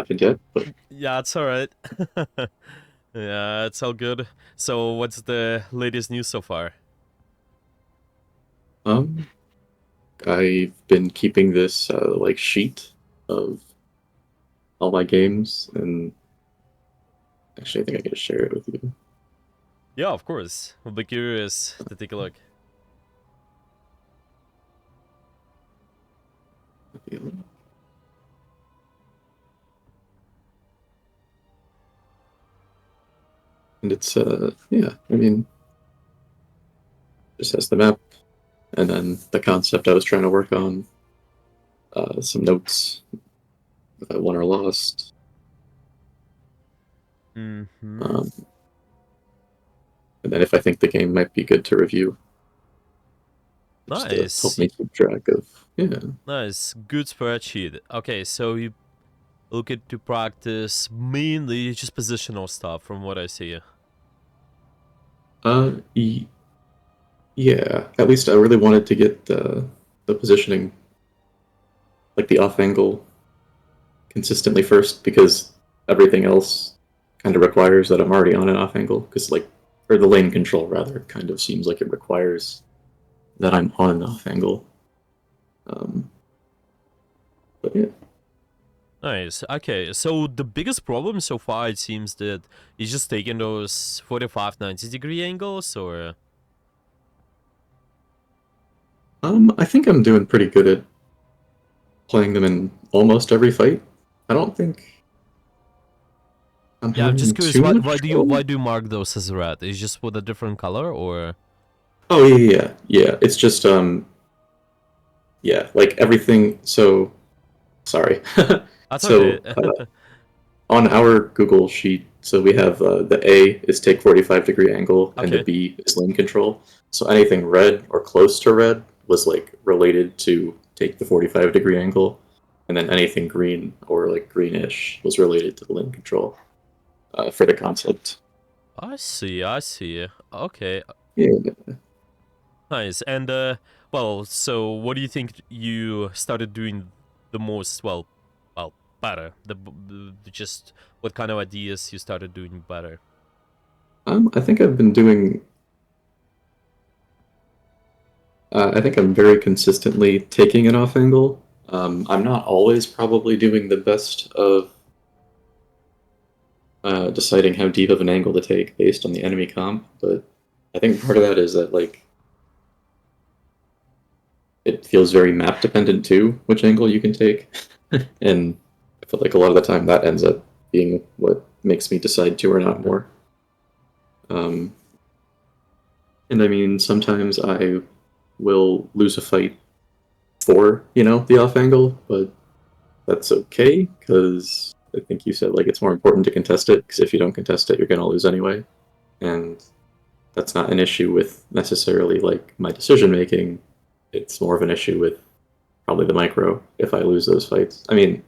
happened yet, but Yeah, it's alright. Yeah, it's all good. So, what's the latest news so far? um, I've been keeping this like sheet of all my games, and actually, I think I can share it with you. Yeah, of course. I'll be curious to take a look. And it's yeah, I mean, just has the map, and then the concept I was trying to work on, some notes if I won or lost, Mm-hmm. um, and then if I think the game might be good to review, just to help Nice. me keep track of. Yeah. Nice. Good spreadsheet. Okay, so you look at to practice mainly just positional stuff from what I see. Uh, y- yeah. At least I really wanted to get the positioning, like the off angle, consistently first because everything else kind of requires that I'm already on an off angle. Because like, or the lane control rather, kind of seems like it requires that I'm on an off angle. Um, but yeah. Nice. Okay, so the biggest problem so far, it seems that is just taking those 45, 90-degree angles, or... I think I'm doing pretty good at playing them in almost every fight. I don't think I'm Yeah, I'm just having curious, too why much do you trouble. why do you mark those as red? Is just with a different color, or... Oh yeah. It's just yeah, like everything. So sorry. That's okay. so on our Google sheet, so we have the A is take 45-degree angle, and the Okay. B is lane control. So anything red or close to red was like related to take the 45-degree angle, and then anything green or like greenish was related to the lane control for the concept. I see, I see. Okay, Yeah. nice. And, well, so what do you think you started doing the most, well, better? Just what kind of ideas you started doing better? I think I've been doing. I think I'm very consistently taking an off angle. I'm not always probably doing the best of deciding how deep of an angle to take based on the enemy comp, but I think part of that is that like it feels very map dependent too, which angle you can take, and I feel like a lot of the time that ends up being what makes me decide to or not more. Um, and I mean, sometimes I will lose a fight for the off angle, but that's okay because I think you said like it's more important to contest it because if you don't contest it, you're gonna lose anyway, and that's not an issue with necessarily like my decision making. It's more of an issue with probably the micro if I lose those fights. I mean,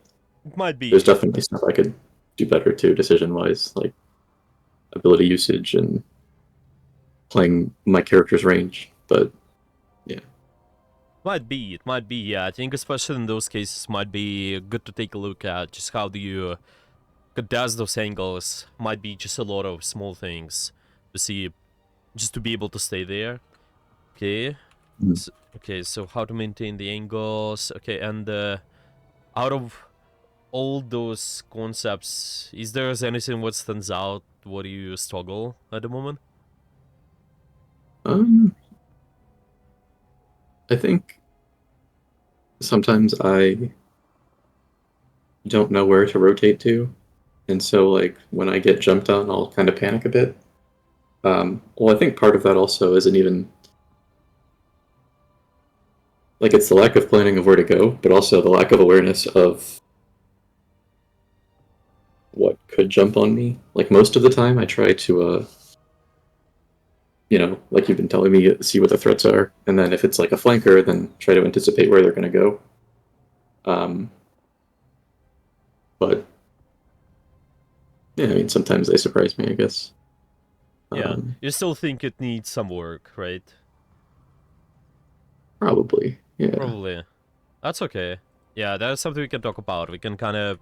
It might there's be. definitely stuff I could do better too, decision wise, like ability usage and playing my character's range. But yeah, Might be, it might be, yeah. I think especially in those cases might be good to take a look at just how do you contest those angles. Might be just a lot of small things to see, just to be able to stay there. Okay. mm. So, okay, so how to maintain the angles. Okay, and out of all those concepts, is there anything what stands out? What do you struggle at the moment? um, I think sometimes I don't know where to rotate to, and so like when I get jumped on, I'll kind of panic a bit. Well, I think part of that also isn't even like it's the lack of planning of where to go, but also the lack of awareness of what could jump on me. Like most of the time, I try to, like you've been telling me, see what the threats are, and then if it's like a flanker, then try to anticipate where they're going to go. Um, but yeah, I mean, sometimes they surprise me, I guess. Yeah, Um, you still think it needs some work, right? Probably, yeah. Probably. That's okay. Yeah, that's something we can talk about. We can kind of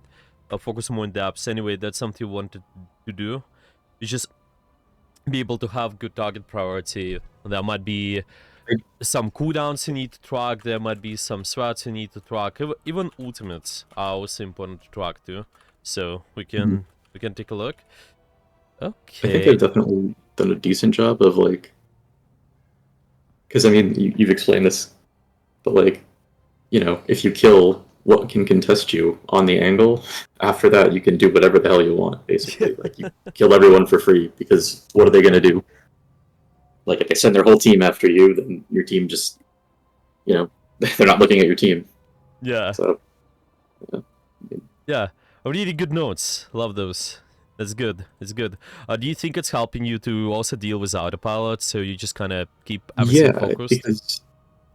focus more on depths. Anyway, that's something you wanted to do. You just be able to have good target priority. There might be some cooldowns you need to track. There might be some sweats you need to track. Even ultimates are also important to track too. So we can take a look. I think Okay. I've definitely done a decent job of like, because I mean, you've explained this, but like, you know, if you kill what can contest you on the angle, after that you can do whatever the hell you want, basically. Like you kill everyone for free because what are they gonna do? Like if they send their whole team after you, then your team just, you know, they're not looking at your team. Yeah. So Yeah. Really good notes. Love those. That's good. It's good. Do you think it's helping you to also deal with autopilot, so you just kind of keep everything yeah, focused? because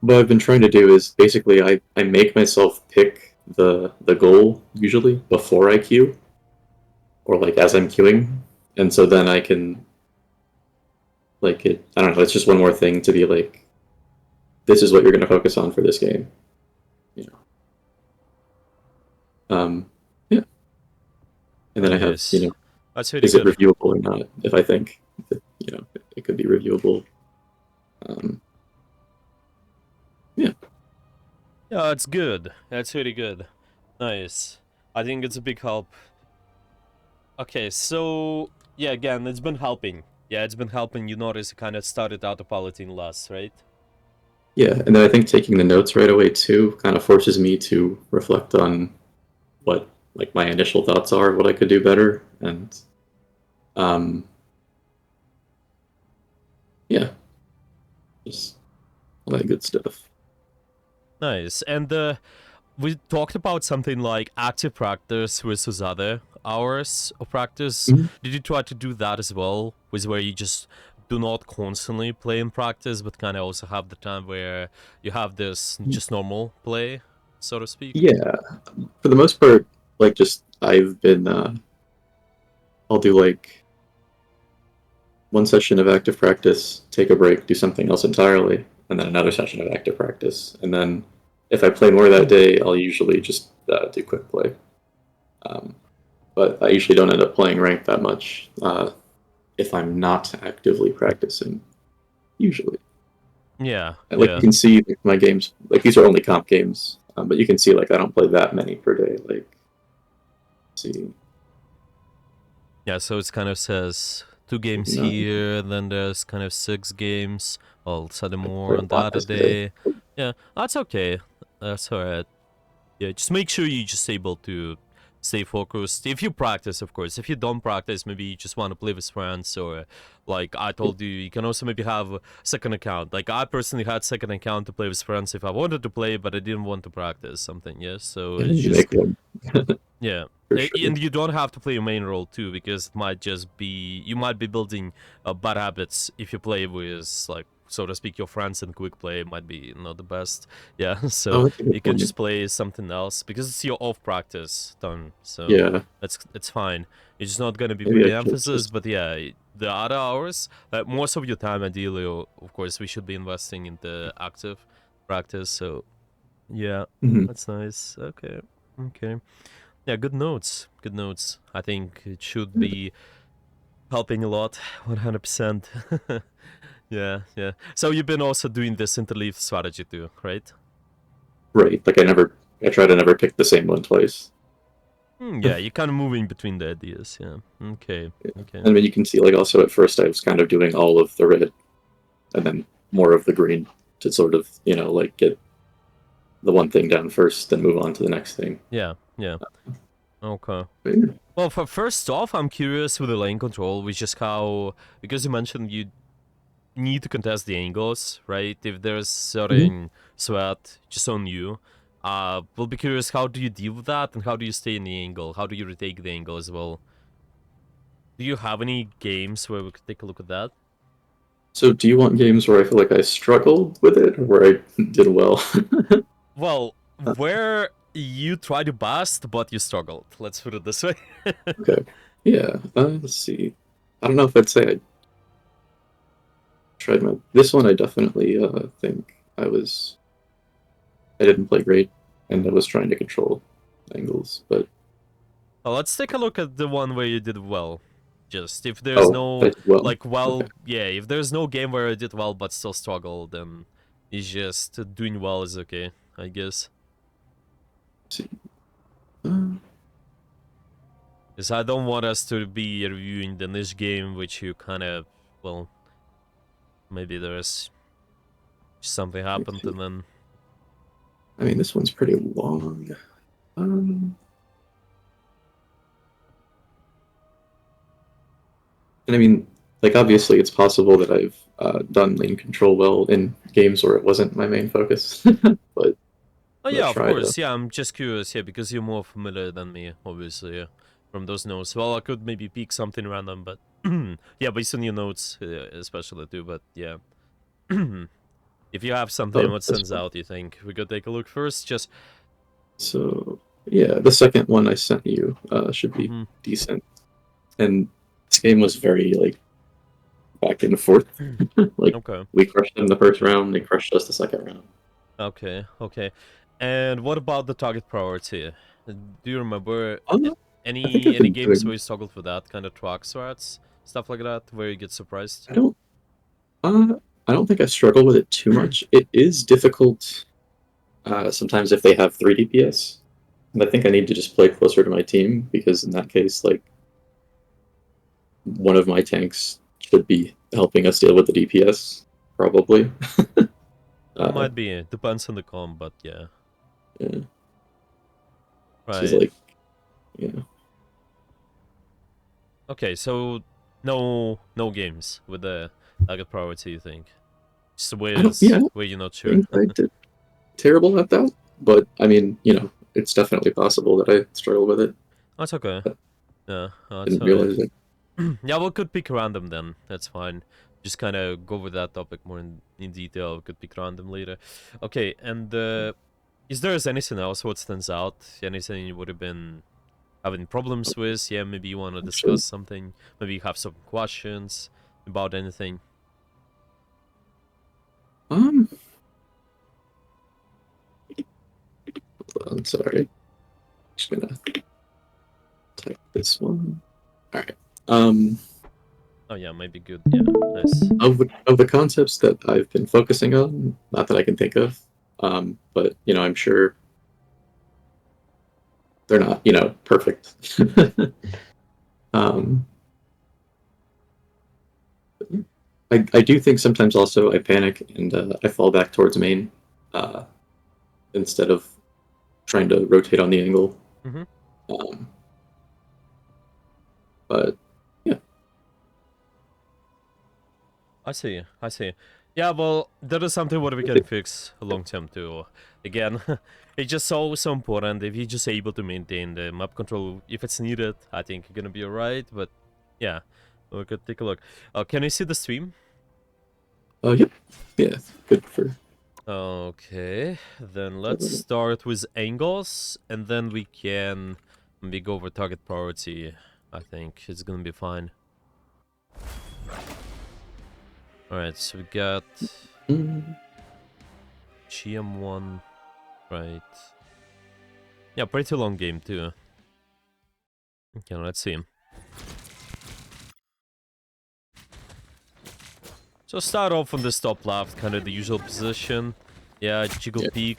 what I've been trying to do is basically I make myself pick the goal usually before I queue or like as I'm queuing, and so then I can like it. I don't know. It's just one more thing to be like, this is what you're going to focus on for this game. You know. Yeah, and then I have Nice. That's really is it good. reviewable or not? If I think it could be reviewable. Um, yeah. Yeah, it's good. That's really good. Nice. I think it's a big help. Okay, so yeah, again, it's been helping. Yeah, it's been helping. You notice it kind of started autopiloting less, right? Yeah, and then I think taking the notes right away too kind of forces me to reflect on what like my initial thoughts are, what I could do better, and um, yeah, just all that good stuff. Nice. And we talked about something like active practice versus other hours of practice. Mhm. Did you try to do that as well? Was where you just do not constantly play in practice, but kind of also have the time where you have this just normal play, so to speak? Yeah, for the most part, like just I've been I'll do like one session of active practice, take a break, do something else entirely, and then another session of active practice, and then if I play more that day, I'll usually just do quick play. Um, but I usually don't end up playing ranked that much if I'm not actively practicing. Usually, Yeah, and, like you yeah. can see like, my games, like these are only comp games, but you can see like I don't play that many per day. Like, let's see, Yeah, so it kind of says 2 games nine, here, then there's kind of 6 games. I'll set them I more play on a the lot other this day. day. Yeah, that's okay. That's alright. Yeah, just make sure you just able to stay focused. If you practice, of course. If you don't practice, maybe you just want to play with friends, or like I told you, you can also maybe have a second account. Like I personally had second account to play with friends if I wanted to play, but I didn't want to practice something. Yeah, so And it's then you just make one yeah. for sure. And you don't have to play a main role too, because it might just be you might be building bad habits if you play with like so to speak your friends in quick play might be not the best. Yeah, so Oh, that's a you good can point. just play something else because it's your off practice done. So Yeah, it's fine. It's just not gonna be maybe big I should emphasis, just. but yeah, the other hours, most of your time ideally, of course, we should be investing in the active practice. So yeah, Mhm. that's nice. Okay, okay. Yeah, good notes. Good notes. I think it should be helping a lot. 100%. Yeah, yeah. So you've been also doing this interleave strategy too, right? Right, like I try to never pick the same one twice. Yeah, you're kind of moving between the ideas. Yeah. Okay. Okay. I mean, you can see, like, also at first I was kind of doing all of the red and then more of the green to sort of, like get the one thing down first, then move on to the next thing. Yeah. Yeah. Okay. But yeah. Well, for first off, I'm curious with the lane control, which is how because you mentioned you need to contest the angles, right? If there's Mhm. certain sweat just on you, we'll be curious how do you deal with that and how do you stay in the angle? How do you retake the angle as well? Do you have any games where we could take a look at that? So, do you want games where I feel like I struggled with it or where I did well? Well, Uh, where you tried to bust but you struggled. Let's put it this way. okay. Yeah. Let's see. I don't know if I'd say I tried my. This one, I definitely think I didn't play great, and I was trying to control angles, but Well, let's take a look at the one where you did well. Just if there's Oh, no that well. like Okay. yeah, if there's no game where you did well but still struggle, then it's just doing well is okay, I guess. Let's see. Uh, Because I don't want us to be reviewing the niche game, which you kind of, well, maybe there's something let's happened see. and then. I mean, this one's pretty long. Um, and I mean, like obviously, it's possible that I've done lane control well in games where it wasn't my main focus, but Oh I'm gonna yeah, of try to. course. Yeah, I'm just curious. Yeah, because you're more familiar than me, obviously, from those notes. Well, I could maybe pick something random, but yeah, based on your notes, especially too. But yeah, if you have something, Oh, what this stands one. out? You think we could take a look first? Just. So yeah, the second one I sent you should be Mm-hmm. decent. And this game was very like back and forth. Like Okay. we crushed them the first round, they crushed us the second round. Okay. Okay. And what about the target priority? Do you remember I think I've any been games where doing. you struggled with that kind of track strats, stuff like that, where you get surprised? I don't. Uh, I don't think I struggle with it too much. It is difficult sometimes if they have 3 DPS, and I think I need to just play closer to my team because in that case, like one of my tanks should be helping us deal with the DPS probably. uh, Might be. Depends on the comp, but yeah. yeah, this is Right. like yeah. Okay, so no games with the target priority, you think? Just I don't. Yeah, I don't where you're not sure. think I did terrible at that, but I mean, it's definitely possible that I struggle with it. That's okay. I Yeah, that's didn't alright. realize it. Yeah, we could pick random then. That's fine. Just kind of go over that topic more in detail. We could pick random later. Okay, and is there anything else what stands out? Anything you would have been having problems with? Yeah, maybe you want to Actually, discuss something. Maybe you have some questions about anything. um, I'm sorry. Just gonna type this one. All right. Um, Oh yeah, might be good. Yeah, nice. of the concepts that I've been focusing on, not that I can think of, but I'm sure they're not, perfect. um, I do think sometimes also I panic and I fall back towards main uh, instead of trying to rotate on the angle. Mm-hmm. Um, but yeah, I see. I see. Yeah, well, that is something what we can fix long term too. Again, it's just so important if you're just able to maintain the map control if it's needed. I think you're gonna be alright. But yeah, we could take a look. Can you see the stream? yep, yeah, good for. Okay, then let's start with angles, and then we can maybe go over target priority. I think it's gonna be fine. Alright, so we got Mm, GM1, right. Yeah, pretty long game too. Okay, let's see. So start off on this top left, kind of the usual position. Yeah, jiggle yeah. peek.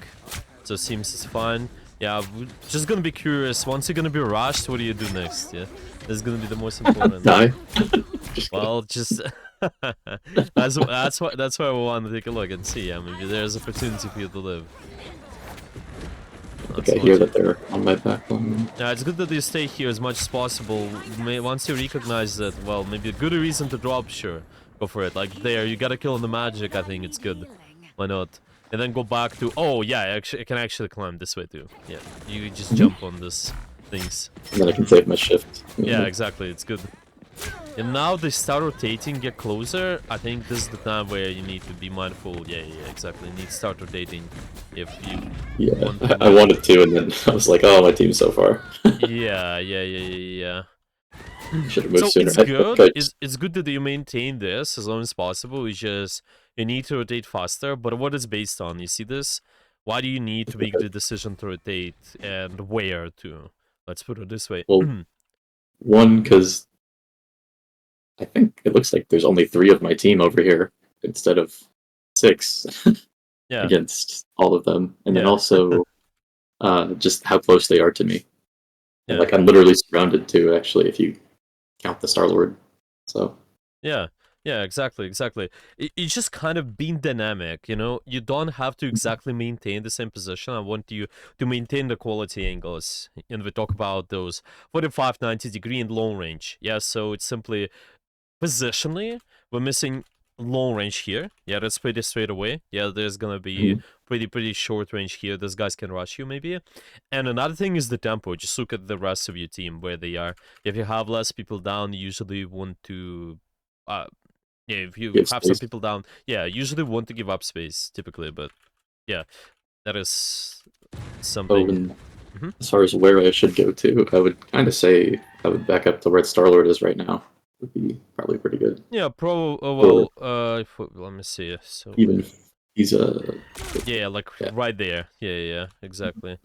So seems it's fine. Yeah, we're just gonna be curious. Once you're gonna be rushed, what do you do next? Yeah, that's gonna be the most important. Die. Just kidding. Well, just that's why we want to take a look and see. Yeah, maybe there's opportunity for you to live. Okay, That's I hear what you. that they're on my back line. Yeah, it's good that you stay here as much as possible. Once you recognize that, well, maybe a good reason to drop, sure, go for it. Like there, you gotta kill the magic. I think it's good. Why not? And then go back to. Oh yeah, I can actually climb this way too. Yeah, you just Mhm. jump on this things. And then I can save my shift. Yeah, exactly. It's good. And now they start rotating, get closer. I think this is the time where you need to be mindful. Yeah, yeah, exactly. You need to start rotating if you Yeah, want to I live. wanted to, and then I was like, "Oh, my team's so far. Yeah, yeah, yeah, yeah, yeah. Should have moved So sooner." it's I think good. I just It's good that you maintain this as long as possible. It's just you need to rotate faster. But what is based on? You see this? Why do you need to make the decision to rotate and where to? Let's put it this way. Well, one, because I think it looks like there's only 3 of my team over here instead of 6 Yeah, against all of them, and then yeah, also just how close they are to me. And yeah. like I'm literally surrounded too, actually, if you count the Star Lord. So Yeah, yeah, exactly, exactly. It's just kind of being dynamic, you know? You don't have to exactly maintain the same position. I want you to maintain the quality angles. And we talk about those 45, 90 degree and long range. Yeah, so it's simply positionally, we're missing long range here. Yeah, that's pretty straight away. Yeah, there's gonna be mhm, pretty short range here. Those guys can rush you maybe. And another thing is the tempo. Just look at the rest of your team where they are. If you have less people down, you usually want to uh yeah, if you give have some space. people down, yeah, usually want to give up space typically, but yeah, that is Oh, something. and Mhm. as far as where I should go to, I would kind of say I would back up to where Star Lord is right now. Would be probably pretty good. Yeah, Or let me see. So even if he's yeah, like yeah, right there. Yeah, exactly.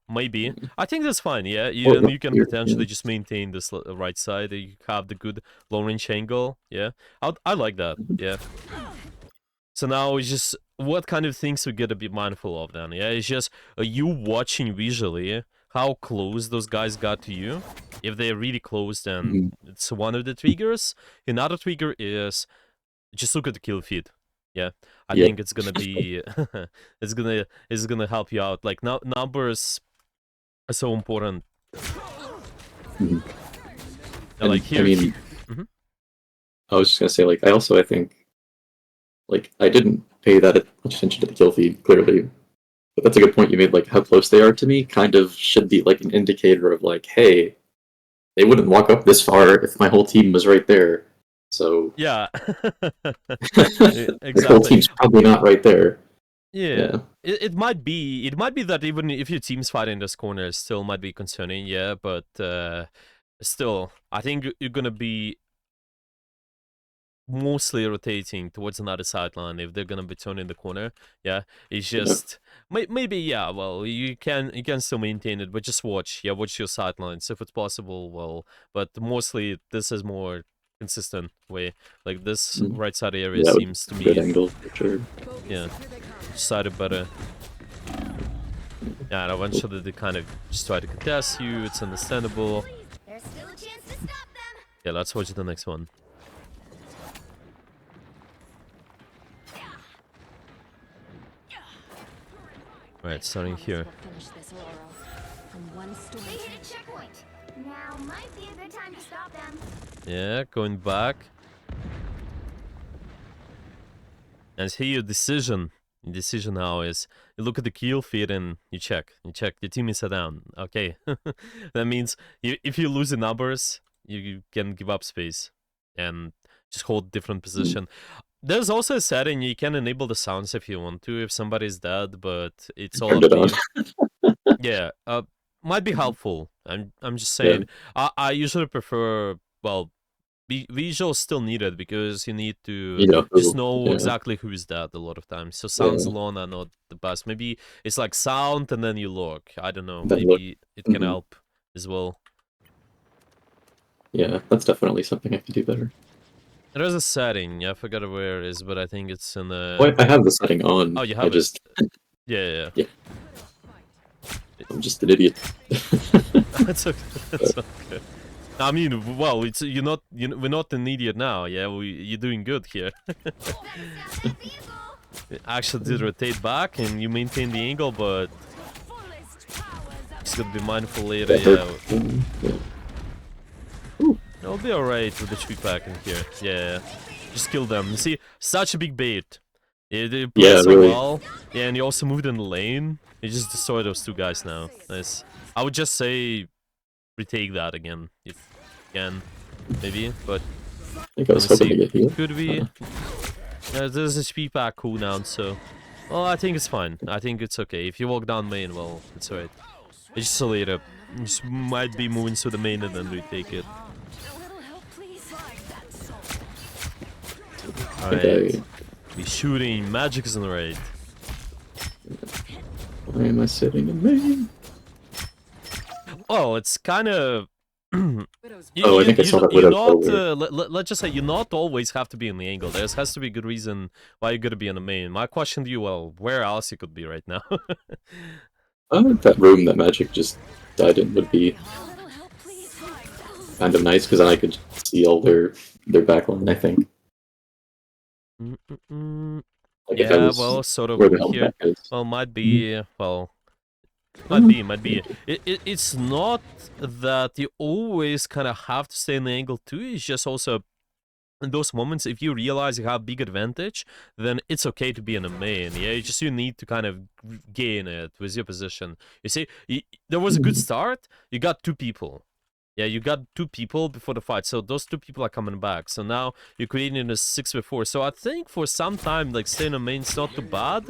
Maybe. I think that's fine, yeah. or And right you can here. Yeah. potentially just maintain this right side. You have the good long range angle, yeah. I like that, yeah. So now it's just what kind of things we gotta be mindful of then, yeah? It's just you watching visually how close those guys got to you. If they're really close, then Mhm. it's one of the triggers. Another trigger is just look at the kill feed. Yeah, I Yep. think it's gonna be it's gonna help you out. Like numbers are so important. Mhm. Like And I here, mean, Mhm. I was just gonna say, like, I think, like, I didn't pay that much attention to the kill feed clearly, but that's a good point you made. Like, how close they are to me kind of should be like an indicator of like, hey, they wouldn't walk up this far if my whole team was right there. So Yeah, their whole exactly. team's probably not right there. Yeah, Yeah. it might be. It might be that even if your team's fighting this corner, it still might be concerning. Yeah, but still, I think you're gonna be mostly rotating towards another sideline if they're gonna be turning the corner. Yeah, it's Yeah. just maybe yeah. Well, you can still maintain it, but just watch. Yeah, watch your sidelines if it's possible. Well, but mostly this is more consistent way. Like this Mm. right side area Yeah, that would seems to be a good me, angle for sure. yeah, decided better. Yeah, and eventually they kind of just try to contest you. It's understandable. There's still a chance to stop them. Yeah, let's watch the next one. Right, starting here. They hit a checkpoint. Now might be a good time to stop them. Yeah, going back. And here your decision. Your decision now is you look at the kill feed and you check. You check your teammates are down. Okay. That means if you lose the numbers, you can give up space and just hold different Mm. position. There's also a setting you can enable the sounds if you want to if somebody's dead, but it's all Turned up it to on. you. Yeah, might be helpful. I'm just Yeah. saying. I usually prefer, well, visuals still needed because you need to You know just who. know Yeah. exactly who's dead a lot of times. So sounds Yeah. alone are not the best. Maybe it's like sound and then you look. I don't know. Then look. Maybe it can Mhm. help as well. Yeah, that's definitely something I could do better. There's a setting. I forgot where it is, but I think it's in Oh, the. I have the setting Oh, on. you I have it. just, Yeah. yeah, I'm just an idiot. It's okay. It's okay. I mean, well, it's you're not. We're not an idiot now. Yeah, you're doing good here. Better stop that vehicle. Actually, did rotate back and you maintain the angle, but just gotta be mindful later. That hurt. Yeah, Yeah. I'll be alright with the sweep back in here. Yeah, just kill them. You see, such a big bait. They played Yeah, so really. well. Yeah, and you also moved in the lane. You just destroyed those two guys now. Nice. I would just say retake that again if you can, maybe. But I think I let was me hoping to see. get healed. Could we? There's a sweep back cooldown, so. Well, I think it's fine. I think it's okay. If you walk down main, well, it's alright. It's just a later. You just might be moving to the main and then retake it. I think Alright. Be shooting. Magic is on the right. Why am I sitting in main? Well, it's kind of. Oh, I think I saw that You Widow not Color. let's just say you not always have to be in the angle. There has to be a good reason why you gotta be in the main. My question to you, well, where else you could be right now? That room that Magic just died in would be kind of nice because then I could see all their backline. I think Mm-mm-mm. like if I Yeah, was well, sort of where the over helm here. back is. Well, might Mhm. be. Well, Uh, might be. It's not that you always kind of have to stay in the angle too. It's just also in those moments, if you realize you have big advantage, then it's okay to be in the main. Yeah, you need to kind of gain it with your position. You see, there was a good start. You got 2 people. Yeah, you got 2 people before the fight, so those 2 people are coming back. So now you're creating a 6v4. So I think for some time, like staying in main's not too bad,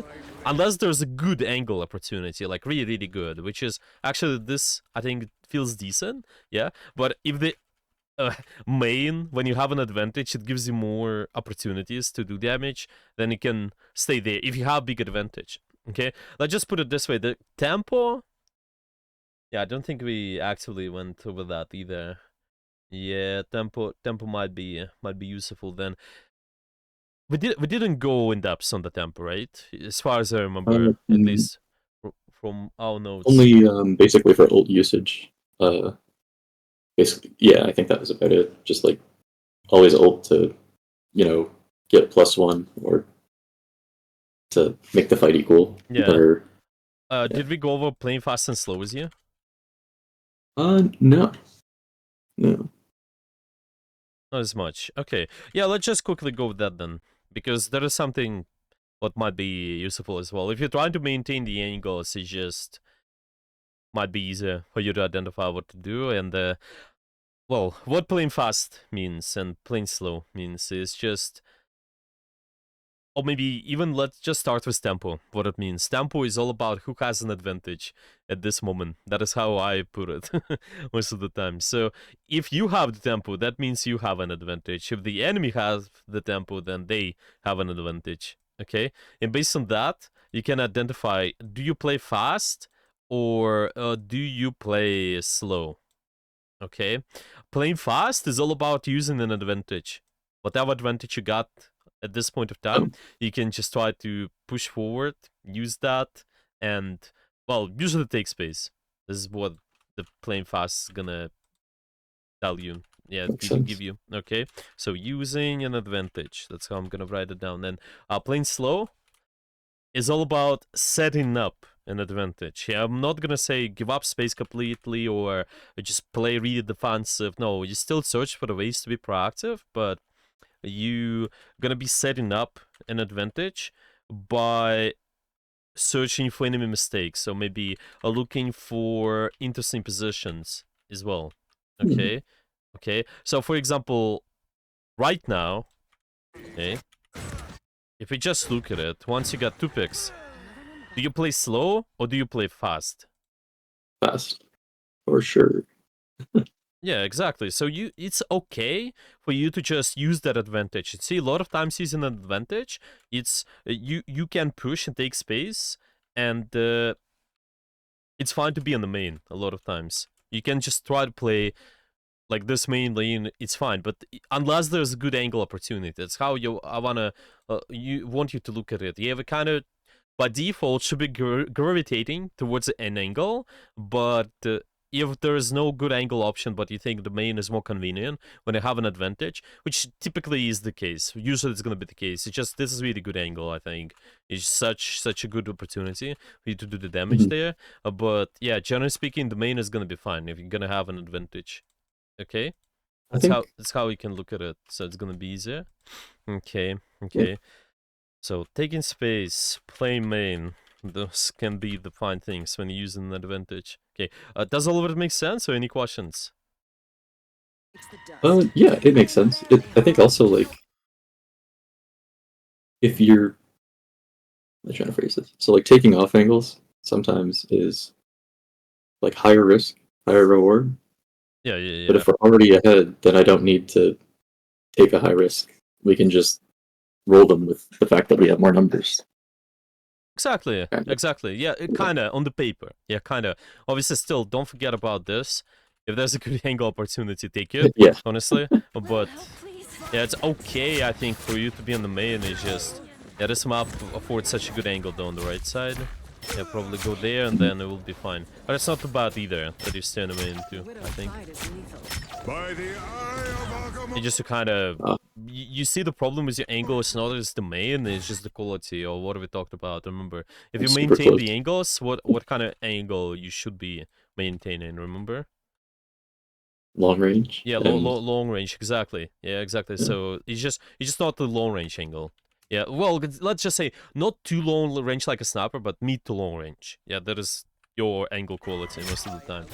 unless there's a good angle opportunity, like really, really good. Which is actually this, I think, feels decent. Yeah, but if the main, when you have an advantage, it gives you more opportunities to do damage, then you can stay there if you have big advantage. Okay, let's just put it this way: the tempo. Yeah, I don't think we actually went over that either. Yeah, tempo might be useful then. We didn't go in depth on the tempo, right? As far as I remember, at mm, least from our notes. only basically for ult usage. Basically, yeah, I think that was about it. Just like always ult to get +1 or to make the fight equal. Yeah. Or Did we go over playing fast and slow with you? no, no. Not as much. Okay. Yeah, let's just quickly go with that then. Because there is something what might be useful as well. If you're trying to maintain the angles, it just might be easier for you to identify what to do. And, well, what playing fast means and playing slow means is just. Or maybe even let's just start with tempo, what it means. Tempo is all about who has an advantage at this moment. That is how I put it most of the time. So if you have the tempo, that means you have an advantage. If the enemy has the tempo, then they have an advantage. Okay? And based on that, you can identify, do you play fast or do you play slow? Okay? Playing fast is all about using an advantage. Whatever advantage you got at this point of time, Oh, you can just try to push forward, use that, and, well, usually take space. This is what the playing fast is gonna tell you. Yeah, makes give sense. you. Okay, so using an advantage. That's how I'm gonna write it down. Then playing slow is all about setting up an advantage. Yeah, I'm not gonna say give up space completely or just play really defensive. No, you still search for the ways to be proactive, but you gonna be setting up an advantage by searching for enemy mistakes. So maybe looking for interesting positions as well. Hmm. Okay, okay. So for example, right now, okay, if we just look at it, once you got 2 picks, do you play slow or do you play fast? Fast for sure. Yeah, exactly. So it's okay for you to just use that advantage. See, a lot of times using an advantage, it's you can push and take space, and it's fine to be in the main. A lot of times, you can just try to play like this main lane. It's fine, but unless there's a good angle opportunity, that's how I wanna you want you to look at it. You have a kind of by default should be gravitating towards an angle, but if there is no good angle option, but you think the main is more convenient when you have an advantage, which typically is the case. Usually it's going to be the case. It's just this is really good angle. I think it's such a good opportunity for you to do the damage Mhm. there. But yeah, generally speaking, the main is going to be fine if you're going to have an advantage. Okay, I think that's how you can look at it. So it's going to be easier. Okay, yeah. okay. So taking space, playing main, those can be the fine things when you're using an advantage. Okay, does all of it make sense or any questions? Yeah, it makes sense. I think also like if you're I'm trying to phrase this. So like taking off angles sometimes is like higher risk, higher reward. Yeah, yeah, But yeah. if we're already ahead, then I don't need to take a high risk. We can just roll them with the fact that we have more numbers. Exactly, Kinda. exactly. Yeah, kinda on the paper. Yeah, kinda. Obviously, still don't forget about this. If there's a good angle opportunity, take it. Yeah. Honestly, but yeah, it's okay. I think for you to be on the main is just this map affords such a good angle though on the right side. Yeah, probably go there and then it will be fine. But it's not too bad either that you stay on the main too. I think. By the eye of You just to kind of Uh, you see the problem with your angle. It's not just the main, it's just the quality or what we talked about. Remember, if you Super maintain close. the angles, what kind of angle you should be maintaining? Remember? Long range. Yeah, and long range. Exactly. Yeah, exactly. Yeah. So it's just not the long range angle. Yeah. Well, let's just say not too long range like a sniper, but mid to long range. Yeah, that is your angle quality most of the time.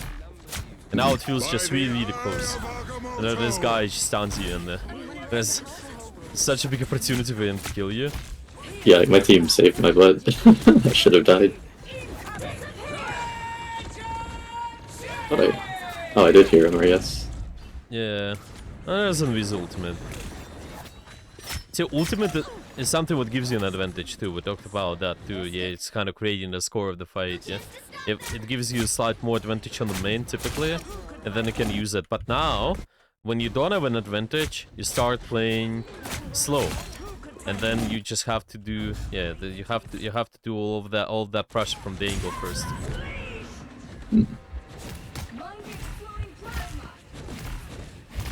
And now it feels just really, really close. And then this guy just stuns you, and there's such a big opportunity for him to kill you. Yeah, like my team saved my butt. I should have died. Oh, I did hear him, or yes. Yeah. There's an Wiz ultimate. See, ultimate is something what gives you an advantage too. We talked about that too. Yeah, it's kind of creating the score of the fight. Yeah, it gives you a slight more advantage on the main typically, and then you can use it. But now, when you don't have an advantage, you start playing slow, and then you just have to do you have to do all of that pressure from the angle first.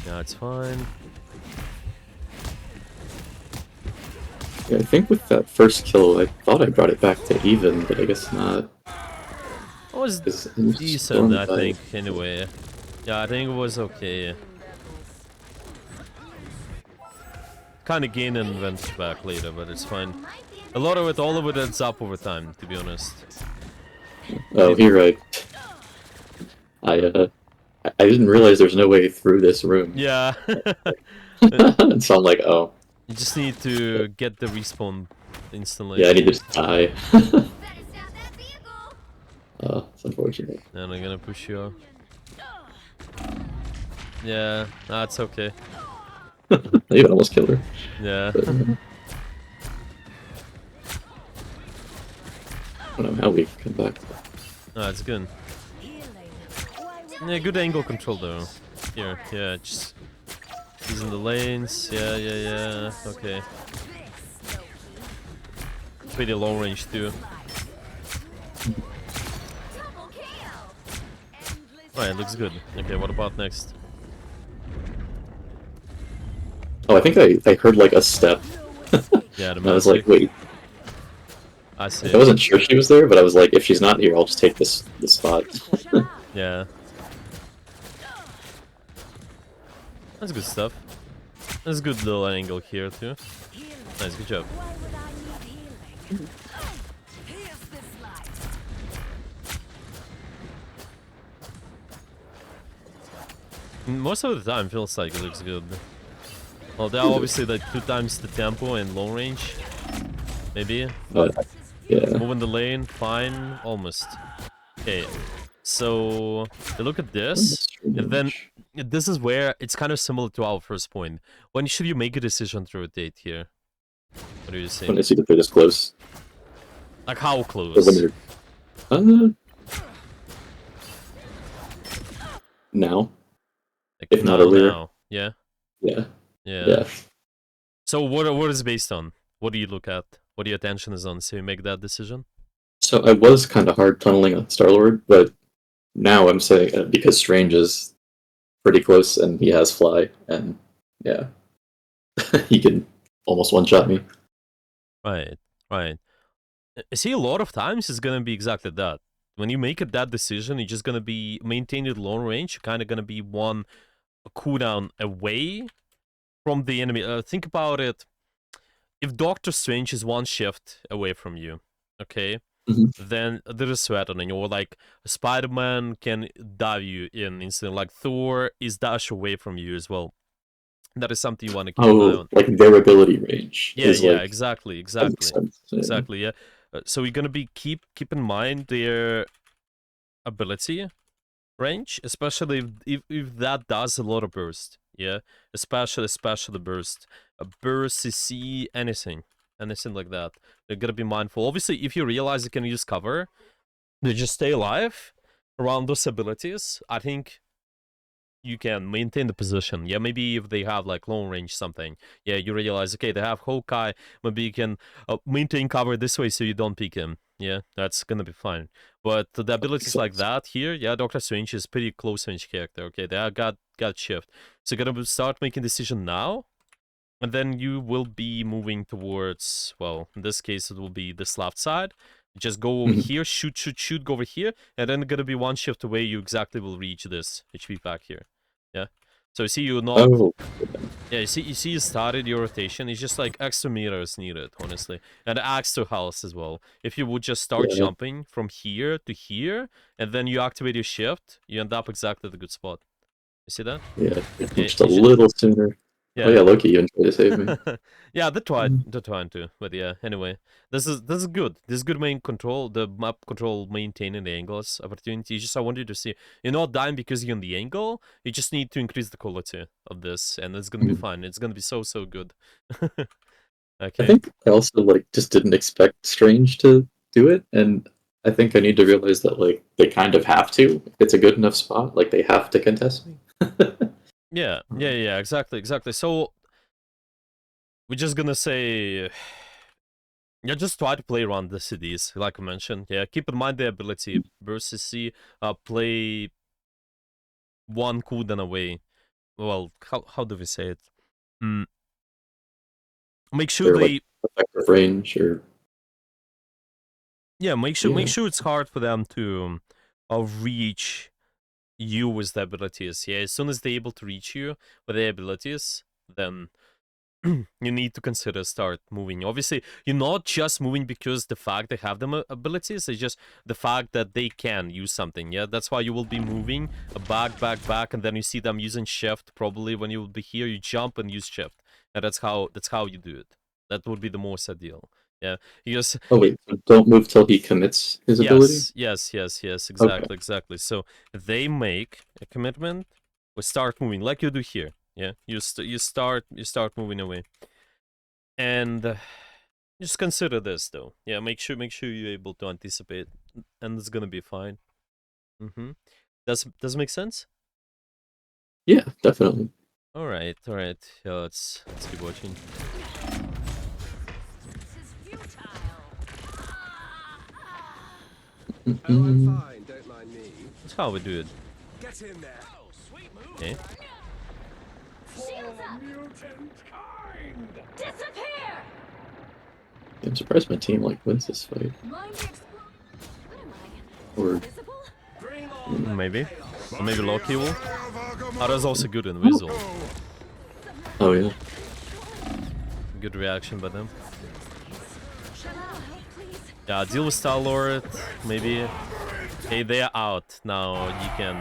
Yeah, it's fine. Yeah, I think with that first kill, I thought I brought it back to even, but I guess not. It was 'Cause I'm decent, storm I dive. think, anyway. Yeah, I think it was okay. Kinda gain an advantage back later, but it's fine. A lot of it, all of it ends up over time, to be honest. Oh, here I didn't realize there's no way through this room. Yeah. And so I'm like, oh, You just need to get the respawn instantly. yeah, I need to just die. Better stop that vehicle. Oh, it's unfortunate. And I'm gonna push you. Yeah, that's okay. I even almost killed her. Yeah. But, I don't know how we come back. No, it's good. Yeah, good angle control though. Here, yeah, just using the lanes. Yeah. Okay. Pretty long range too. Right, looks good. Okay, what about next? Oh, I think I heard like a step. Yeah, the And I was like, magic. wait. I see. I wasn't sure she was there, but I was like, if she's not here, I'll just take this spot. Yeah. That's good stuff. That's a good little angle here too. Nice, good job. Most of the time feels like it looks good. Well, there are obviously like 2 times the tempo and long range. Maybe. But yeah, Moving the lane, fine, almost. Okay, so you look at this, and then this is where it's kind of similar to our first point. When should you make a decision to rotate here? What do you when think? I see that they're this close. Like how Or close? when now, Like if not now, earlier. now. Yeah. Yeah. Yeah. So what is it based on? What do you look at? What your attention is on? So you make that decision? So I was kind of hard tunneling on Star-Lord, but now I'm saying because Strange is pretty close and he has fly, and yeah, he can almost one-shot me. Right. See, a lot of times it's gonna be exactly that. When you make that decision, you're just gonna be maintaining long range. You're kind of gonna be one cooldown away from the enemy. Think about it. If Doctor Strange is one shift away from you, okay, then there is sweat on you. Or like Spider-Man can dive you in instantly. Like Thor is dash away from you as well. That is something you want to keep an eye Oh, on. like their ability range. Yeah, is like, exactly. that makes sense, yeah. Exactly, yeah. So you're gonna be keep in mind their ability range, especially if that does a lot of burst. Yeah, especially burst. A burst, CC, anything. anything like that. You gotta be mindful. Obviously, if you realize you can use cover, to just stay alive around those abilities, I think you can maintain the position. Yeah, maybe if they have like long range something, yeah, you realize, okay, they have Hawkeye, maybe you can maintain cover this way so you don't pick him. Yeah, that's gonna be fine. But the abilities like that here, yeah, Doctor Strange is pretty close range character. Okay, they are got shift. So you're gonna start making decision now, and then you will be moving towards, well, in this case it will be this left side. Just go over here, shoot, go over here, and then gonna be one shift away, you exactly will reach this HP pack here. Yeah. So you see you not Oh, yeah, you see you started your rotation, it's just like extra meters needed, honestly. And extra health as well. If you would just start Yeah. jumping from here to here, and then you activate your shift, you end up exactly at the good spot. You see that? yeah, Yeah, just a you should- little sooner. Yeah. Oh yeah, Loki, you tried to save me. Yeah, they're trying to, but yeah. Anyway, this is good. This is good main control. The map control maintaining the angles opportunity. Just I wanted to see you're not dying because you're on the angle. You just need to increase the quality of this, and it's gonna be fine. It's gonna be so good. I Okay. think I also like just didn't expect Strange to do it, and I think I need to realize that like they kind of have to. If it's a good enough spot, like they have to contest me. Yeah. Exactly. So we're just gonna say. Yeah, just try to play around the cities, like I mentioned. Yeah, keep in mind the ability versus C. Play one cooldown away. Well, how do we say it? Make sure They're they like effective range or make sure it's hard for them to reach you with the abilities. Yeah, as soon as they're able to reach you with their abilities, then you need to consider start moving. Obviously, you're not just moving because the fact they have them abilities, it's just the fact that they can use something. Yeah, that's why you will be moving back, and then you see them using shift. Probably when you will be here, you jump and use shift, and that's how you do it. That would be the most ideal. Yeah, because oh wait, so don't move till he commits his ability. yes, exactly. So they make a commitment, we start moving like you do here. Yeah, you start moving away, and just consider this though. Yeah, make sure you're able to anticipate, and it's gonna be fine. Does it make sense? Yeah, definitely. All right. Yeah, let's keep watching. Oh, I'm fine. Don't mind me. That's how we do it. Get in there. Okay. Shields up! Mutant kind. Disappear! I'm surprised my team like wins this fight. Mind explode. What am I? Or Invisible? Bring on Maybe. Or maybe Loki will. Eye of Arkham. Oh, that's also good in visual. oh yeah, Good reaction by them. Shut up, please. Yeah, deal with Star-Lord, maybe. Okay, they are out. Now you can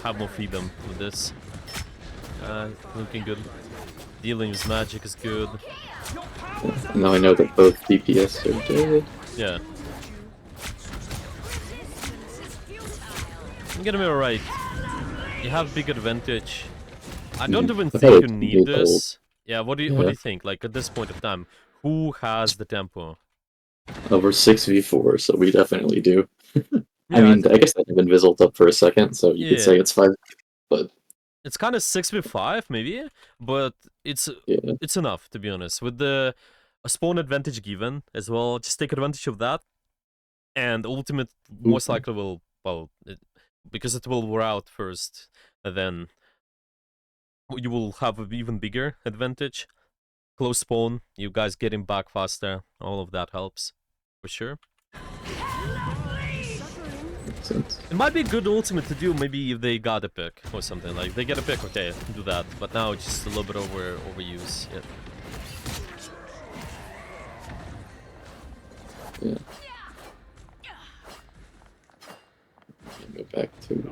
have more freedom with this. Looking good. Dealing with magic is good. now I know that both DPS are dead. Yeah. I'm gonna be alright. You have big advantage. I don't even I think thought you it need would be this. Yeah, what do you Yeah. think? Like at this point of time, who has the tempo? Oh, we're 6v4, so we definitely do. I Yeah, mean, I guess I have Invisiled up for a second, so you could say Yeah. it's 5, but it's kind of 6v5 maybe, but it's yeah. enough to be honest. With the a spawn advantage given as well, just take advantage of that, and ultimate most likely will because it will wear out first, and then you will have an even bigger advantage. Close spawn, you guys getting back faster, all of that helps for sure. Makes sense. It might be a good ultimate to do maybe if they got a pick or something. Like they get a pick, okay, do that. But now it's just a little bit overuse. Yeah. Yeah. Go back to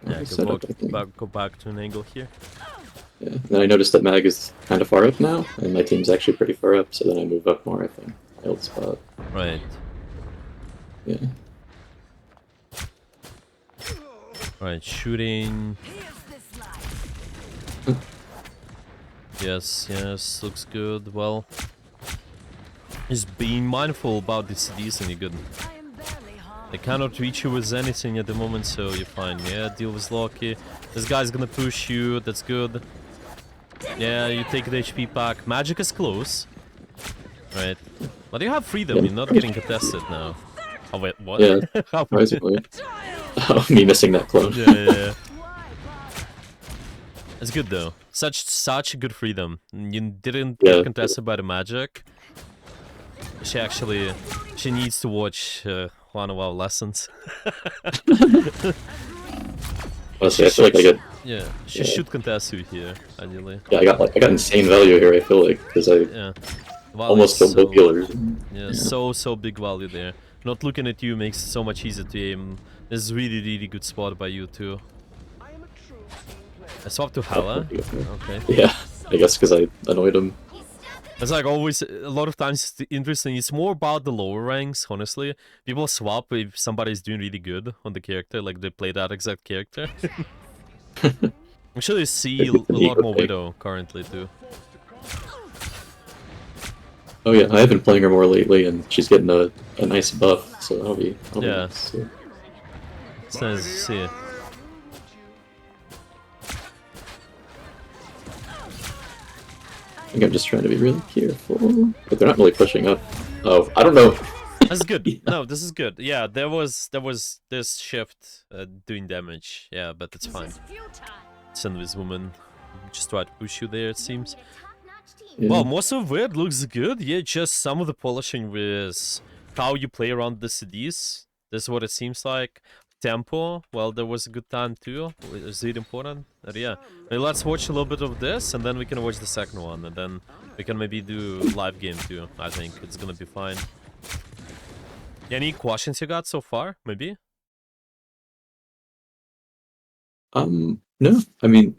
Yeah, setup, I think. go back to an angle here. Yeah. Then I noticed that Mag is kind of far up now, and my team's actually pretty far up, so then I move up more, I think. Old spot. Right. Yeah. Right, shooting. Yes, looks good. Well, Just being mindful about the CDs and you're good. They cannot reach you with anything at the moment, so you're fine. Yeah, deal with Loki. This guy's gonna push you, that's good. Yeah, you take the HP pack. Magic is close. Right. But you have freedom, you're not getting contested now. Oh wait, what? Yeah, How- surprisingly. Oh, me missing that clone. yeah. It's good though. Such good freedom. You didn't get Yeah. contested by the magic. She needs to watch one of our lessons. Honestly, I feel like I get Yeah, she Yeah. should contest you here, ideally. I got insane value here. I feel like because I Yeah. Value almost is killed both healers. Yeah, so big value there. Not looking at you makes it so much easier to aim. This is really good spot by you too. I swapped to Hela. Okay. Yeah, I guess because I annoyed him. It's like always, a lot of times it's interesting. It's more about the lower ranks, honestly. People swap if somebody's doing really good on the character, like they play that exact character. Actually, see a lot more Widow currently too. Oh yeah, I have been playing her more lately, and she's getting a nice buff, so that'll be Yeah. nice. So, It's nice to see. I think I'm just trying to be really careful, but they're not really pushing up. Oh, I don't know. That's good. No, this is good. Yeah, there was this shift doing damage. Yeah, but it's fine. Send this woman. Just try to push you there, it seems. Yeah. Well, most of it looks good. Yeah, just some of the polishing with how you play around the CDs. This is what it seems like. Tempo, well, there was a good time too. Is it important? Yeah. Let's watch a little bit of this, and then we can watch the second one, and then we can maybe do live game too. I think it's gonna be fine. Any questions you got so far? Maybe. No. I mean,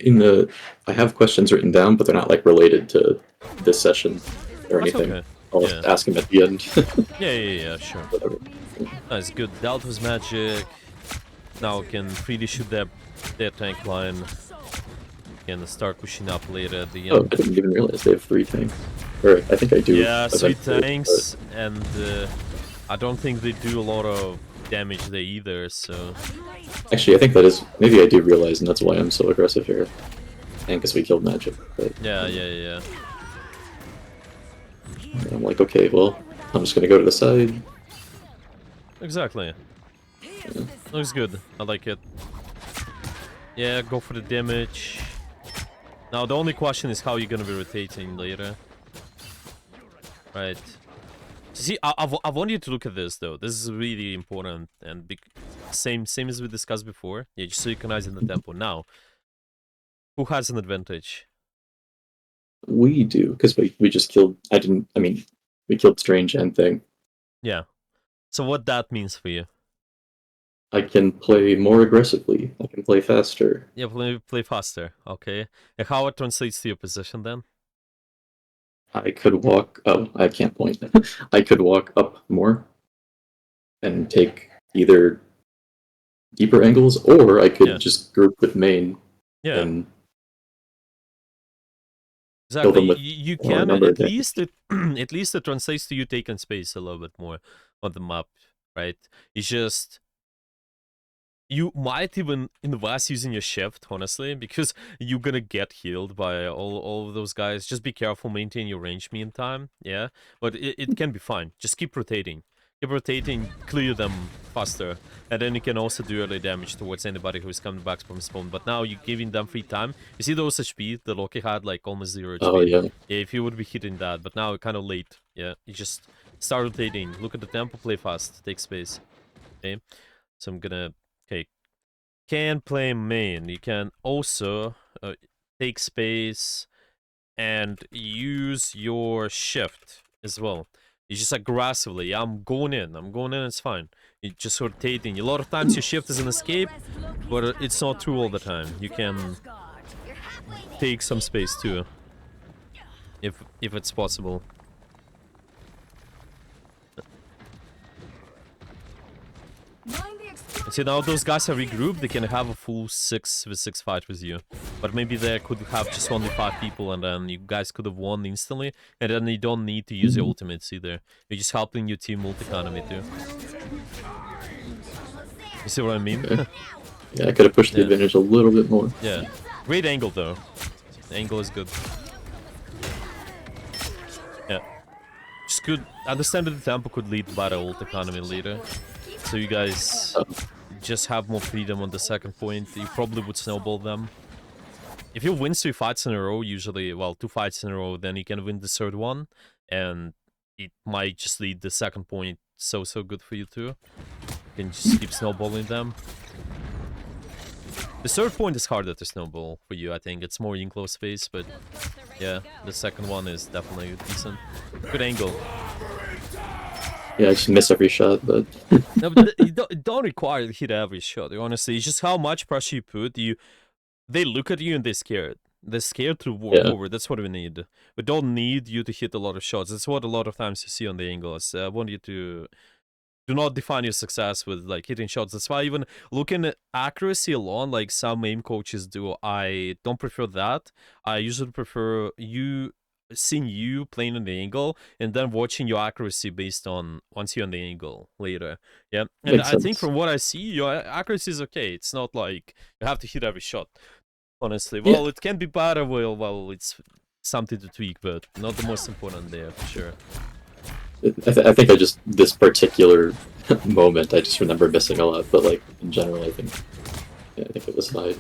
I have questions written down, but they're not like related to this session or That's anything. okay. I'll Yeah. ask him at the end. Yeah, sure. Whatever. Nice, good. Dealt with magic. Now we can freely shoot their tank line. Can start pushing up later at the Oh, end. I didn't even realize they have 3 tanks. Or I think I do. Yeah, 3 eventually, tanks, and I don't think they do a lot of damage there either, so... but actually, I think that is maybe I do realize, and that's why I'm so aggressive here. And because we killed magic. But Yeah. I'm like, okay, well, I'm just gonna go to the side. Exactly. Looks good. I like it. Yeah, go for the damage. Now, the only question is how you're gonna be rotating later. Right. See, I want you to look at this, though. This is really important, and same as we discussed before. Yeah, just synchronizing the tempo. Now, who has an advantage? We do, because we just killed. We killed Strange and Thing. Yeah. So what that means for you? I can play more aggressively. I can play faster. Yeah, play faster. Okay. And how it translates to your position then? I could walk. Oh, I can't point. I could walk up more and take either deeper angles, or I could Yeah. just group with main Yeah. and Exactly. them with You more can number at of damage. least it at least it translates to you taking space a little bit more on the map, right? It's just you might even invest using your shift, honestly, because you're gonna get healed by all of those guys. Just be careful, maintain your range meantime, yeah. But it can be fine. Just keep rotating. Keep rotating, clear them faster. And then you can also do early damage towards anybody who's coming back from spawn. But now you're giving them free time. You see those HP? The Loki had like almost 0 HP. Oh yeah. Yeah, if you would be hitting that, but now kind of late. Yeah, you just start rotating. Look at the tempo, play fast, take space. Okay, so I'm gonna... Okay, can play main. You can also take space and use your shift as well. You just aggressively, I'm going in, it's fine. You just rotating. A lot of times your shift is an escape, but it's not true all the time. You can take some space too, if it's possible. See, now those guys are regrouped, they can have a full 6v6 fight with you. But maybe they could have just only 5 people and then you guys could have won instantly. And then you don't need to use your ultimates either. You're just helping your team multi-economy too. You see what I mean? Okay. Yeah, I could have pushed the advantage a little bit more. Yeah. Great angle though. The angle is good. Yeah. Just good. Understand that the tempo could lead by the ult economy later. So you guys just have more freedom on the second point. You probably would snowball them. If you win 3 fights in a row, usually, well, 2 fights in a row, then you can win the third one. And it might just lead the second point so good for you too. You can just keep snowballing them. The third point is harder to snowball for you, I think. It's more in close space, but yeah, the second one is definitely decent. Good angle. Yeah, I just miss every shot, but No, but you don't require to hit every shot. Honestly, it's just how much pressure you put. They look at you and they're scared. They're scared to walk over. That's what we need. We don't need you to hit a lot of shots. That's what a lot of times you see on the angles. I want you to do not define your success with like hitting shots. That's why even looking at accuracy alone, like some aim coaches do, I don't prefer that. I usually prefer seeing you playing on the angle and then watching your accuracy based on once you're on the angle later. Yeah, and Makes I think sense. from what I see, your accuracy is okay. It's not like you have to hit every shot. Honestly, well, it can be better. Well, it's something to tweak, but not the most important there for sure. I think this particular moment, I just remember missing a lot, but like in general, I think it was fine.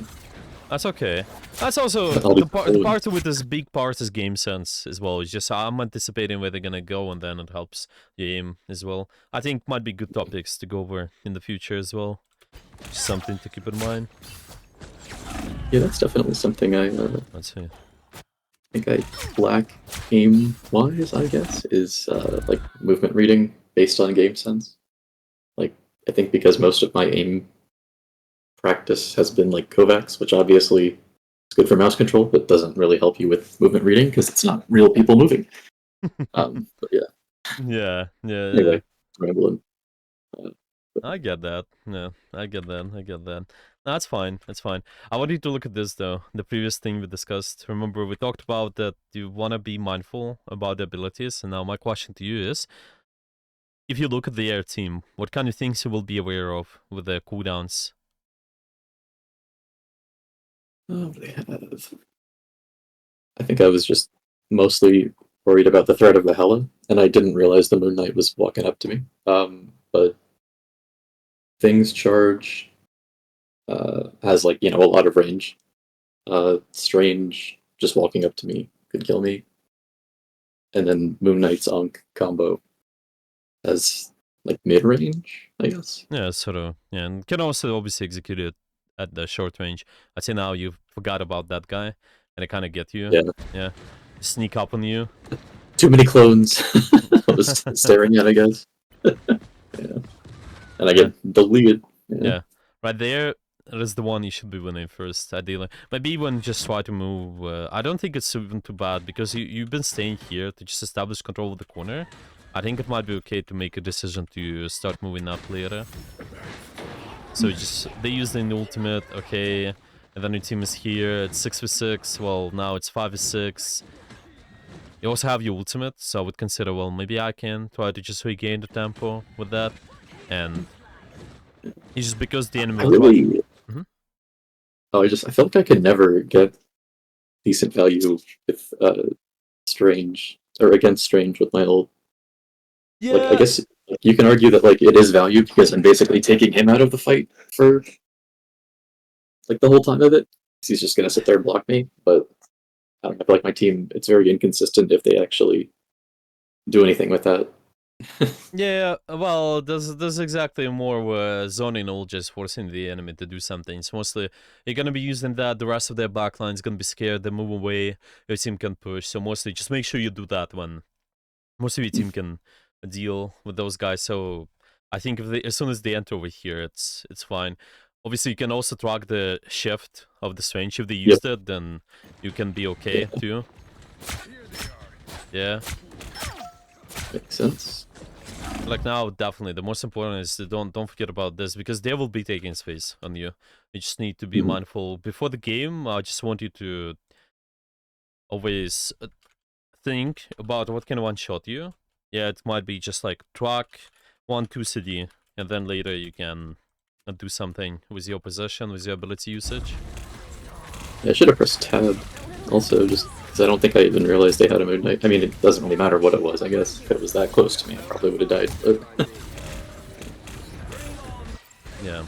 That's okay. That's also the part with this big part is game sense as well. It's just I'm anticipating where they're gonna go, and then it helps your aim as well. I think might be good topics to go over in the future as well. Just something to keep in mind. Yeah, that's definitely something I Let's see. think I lack aim-wise, I guess, is like movement reading based on game sense. Like, I think because most of my aim practice has been like Kovacs, which obviously is good for mouse control, but doesn't really help you with movement reading because it's not real people moving. But yeah. Anyway, rambling. I get that. Yeah, I get that. No, that's fine. That's fine. I want you to look at this though. The previous thing we discussed. Remember, we talked about that you want to be mindful about the abilities. And now my question to you is, if you look at the air team, what kind of things you will be aware of with the cooldowns? Oh, they have. I think I was just mostly worried about the threat of the Hela, and I didn't realize the Moon Knight was walking up to me. But things charge has like a lot of range. Strange just walking up to me could kill me, and then Moon Knight's Ankh combo has like mid range, I guess. Yeah, sort of. Yeah, and can also obviously execute it at the short range. I'd say now you forgot about that guy, and it kind of get you. Yeah. Sneak up on you. Too many clones. I was staring at, I guess. Yeah. And I get deleted. Yeah. Right there is the one you should be winning first, ideally. Maybe even just try to move. I don't think it's even too bad because you've been staying here to just establish control of the corner. I think it might be okay to make a decision to start moving up later. So they use the ultimate, okay, and then your team is here. It's 6v6. Well, now it's 5v6. You also have your ultimate, so I would consider, well, maybe I can try to just regain the tempo with that. And it's just because the enemy... I feel like I could never get decent value with Strange, or against Strange with my ult. Yeah. Like, I guess you can argue that like it is value because I'm basically taking him out of the fight for like the whole time of it. He's just gonna sit there and block me, but I feel like my team, it's very inconsistent if they actually do anything with that. Yeah, well, there's exactly more where zoning ult just forcing the enemy to do something. It's mostly you're gonna be using that. The rest of their backline is gonna be scared. They move away. Your team can push. So mostly, just make sure you do that when most of your team can deal with those guys. So I think as soon as they enter over here, it's fine. Obviously, you can also track the shift of the Strange. If they used it, then you can be okay too. Yeah. Makes sense. Like now, definitely the most important is to don't forget about this, because they will be taking space on you. You just need to be Mhm. mindful before the game. I just want you to always think about what can one shot you. Yeah, it might be just like truck 1-2 city, and then later you can do something with your possession, with your ability usage. Yeah, I should have pressed tab. Also, just because I don't think I even realized they had a Moon Knight. I mean, it doesn't really matter what it was. I guess if it was that close to me, I probably would have died. But Yeah.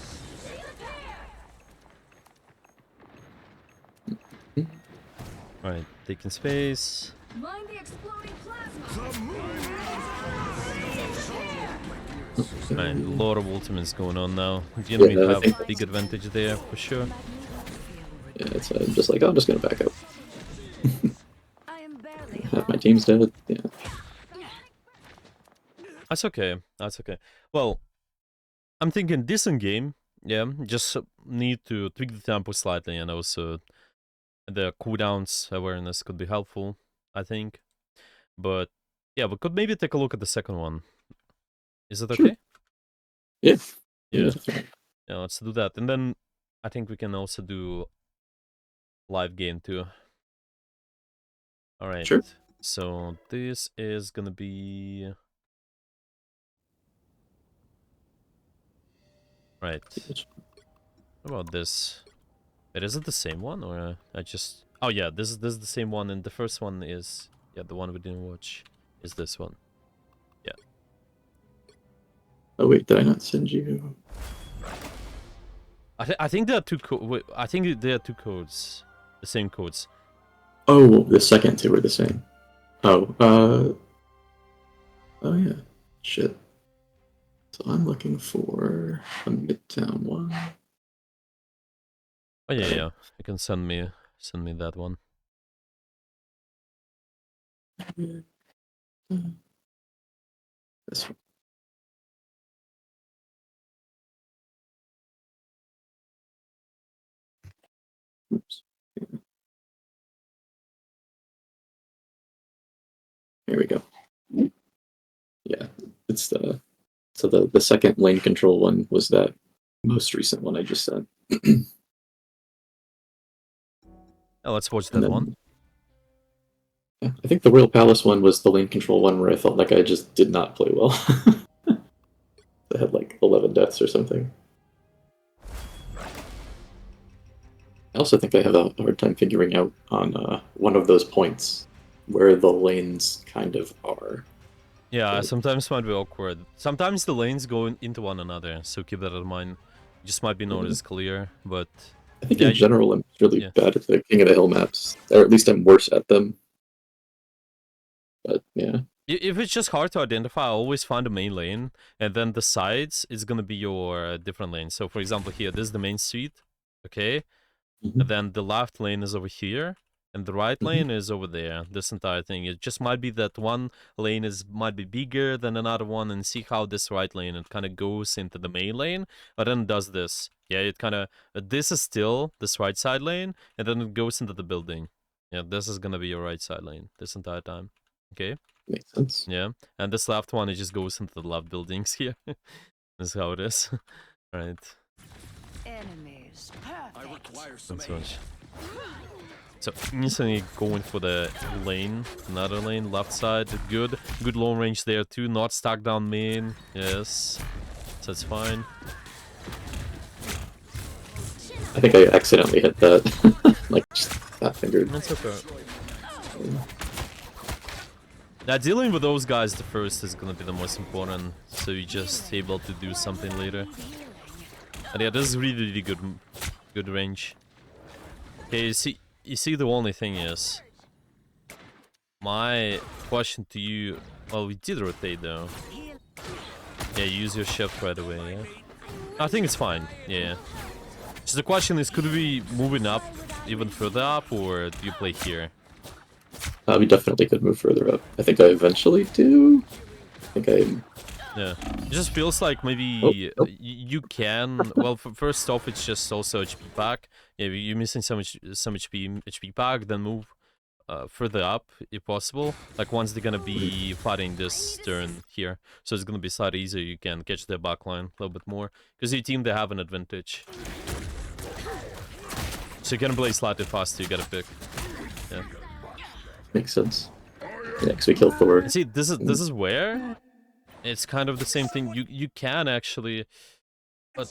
Alright, taking space. Mind the exploding plasma. Alright, a lot of ultimates going on now. The enemy yeah, I have think big advantage there for sure. yeah, it's just like, oh, I'm just gonna back up. I am barely Half my team's dead. Yeah. That's okay. That's okay. Well, I'm thinking decent game. Yeah, just need to tweak the tempo slightly, and also the cooldowns awareness could be helpful, I think. But yeah, we could maybe take a look at the second one. Is it Sure. okay? Yeah. Yeah. Definitely. Yeah, let's do that. And then I think we can also do live game too. All right. Sure. So this is gonna be right. What about this? Wait, is it the same one, or I just? Oh yeah, this is the same one, and the first one is the one we didn't watch is this one. Yeah. Oh wait, did I not send you? I think there are two I think there are two codes, the same codes. Oh, the second two were the same. Oh, oh yeah, shit. So I'm looking for a Midtown one. Oh yeah. You can send me that one. This one. Oops. Here we go. Yeah, it's the so the second lane control one was that most recent one I just sent. Oh, let's watch And that one. then yeah, I think the Royal Palace one was the lane control one where I felt like I just did not play well. I had like 11 deaths or something. I also think I have a hard time figuring out on one of those points where the lanes kind of are. Yeah, sometimes might be awkward. Sometimes the lanes go into one another, so keep that in mind. Just might be not as clear, but I think yeah, in general I'm really yeah. bad at the King of the Hill maps, or at least I'm worse at them. But yeah, If it's just hard to identify, I always find the main lane, and then the sides is gonna be your different lanes. So for example, here, this is the main street, okay? And then the left lane is over here, and the right lane is over there. This entire thing. It just might be that one lane might be bigger than another one, and see how this right lane it kind of goes into the main lane, but then does this. Yeah, it kind of this is still this right side lane, and then it goes into the building. Yeah, this is gonna be your right side lane this entire time. Okay. makes sense. Yeah, and this left one, it just goes into the left buildings here. That's how it is. Right. Enemies. I require some That's aid. much. So instantly going for the lane, another lane, left side, good long range there too. Not stuck down main. Yes, so it's fine. I think I accidentally hit that, like just that fingered. That's okay. Now dealing with those guys the first is gonna be the most important, so you just able to do something later. And yeah, this is really good range. Okay, you see the only thing is my question to you. Well, we did rotate though. Yeah, use your shift right away. Yeah, I think it's fine. Yeah. So the question is, could we move it up even further up, or do you play here? We definitely could move further up. I think I eventually do. I think I. Yeah, it just feels like maybe Oh, oh. you can. Well, first off, it's just also HP pack. Yeah, you're missing some HP pack. Then move further up if possible. Like once they're gonna be fighting this turn here, so it's gonna be slightly easier. You can catch their backline a little bit more because your team they have an advantage. So you can play slightly faster. You gotta pick. Yeah. Makes sense. Yeah, because we kill Thor. And see, this is where it's kind of the same thing. You can actually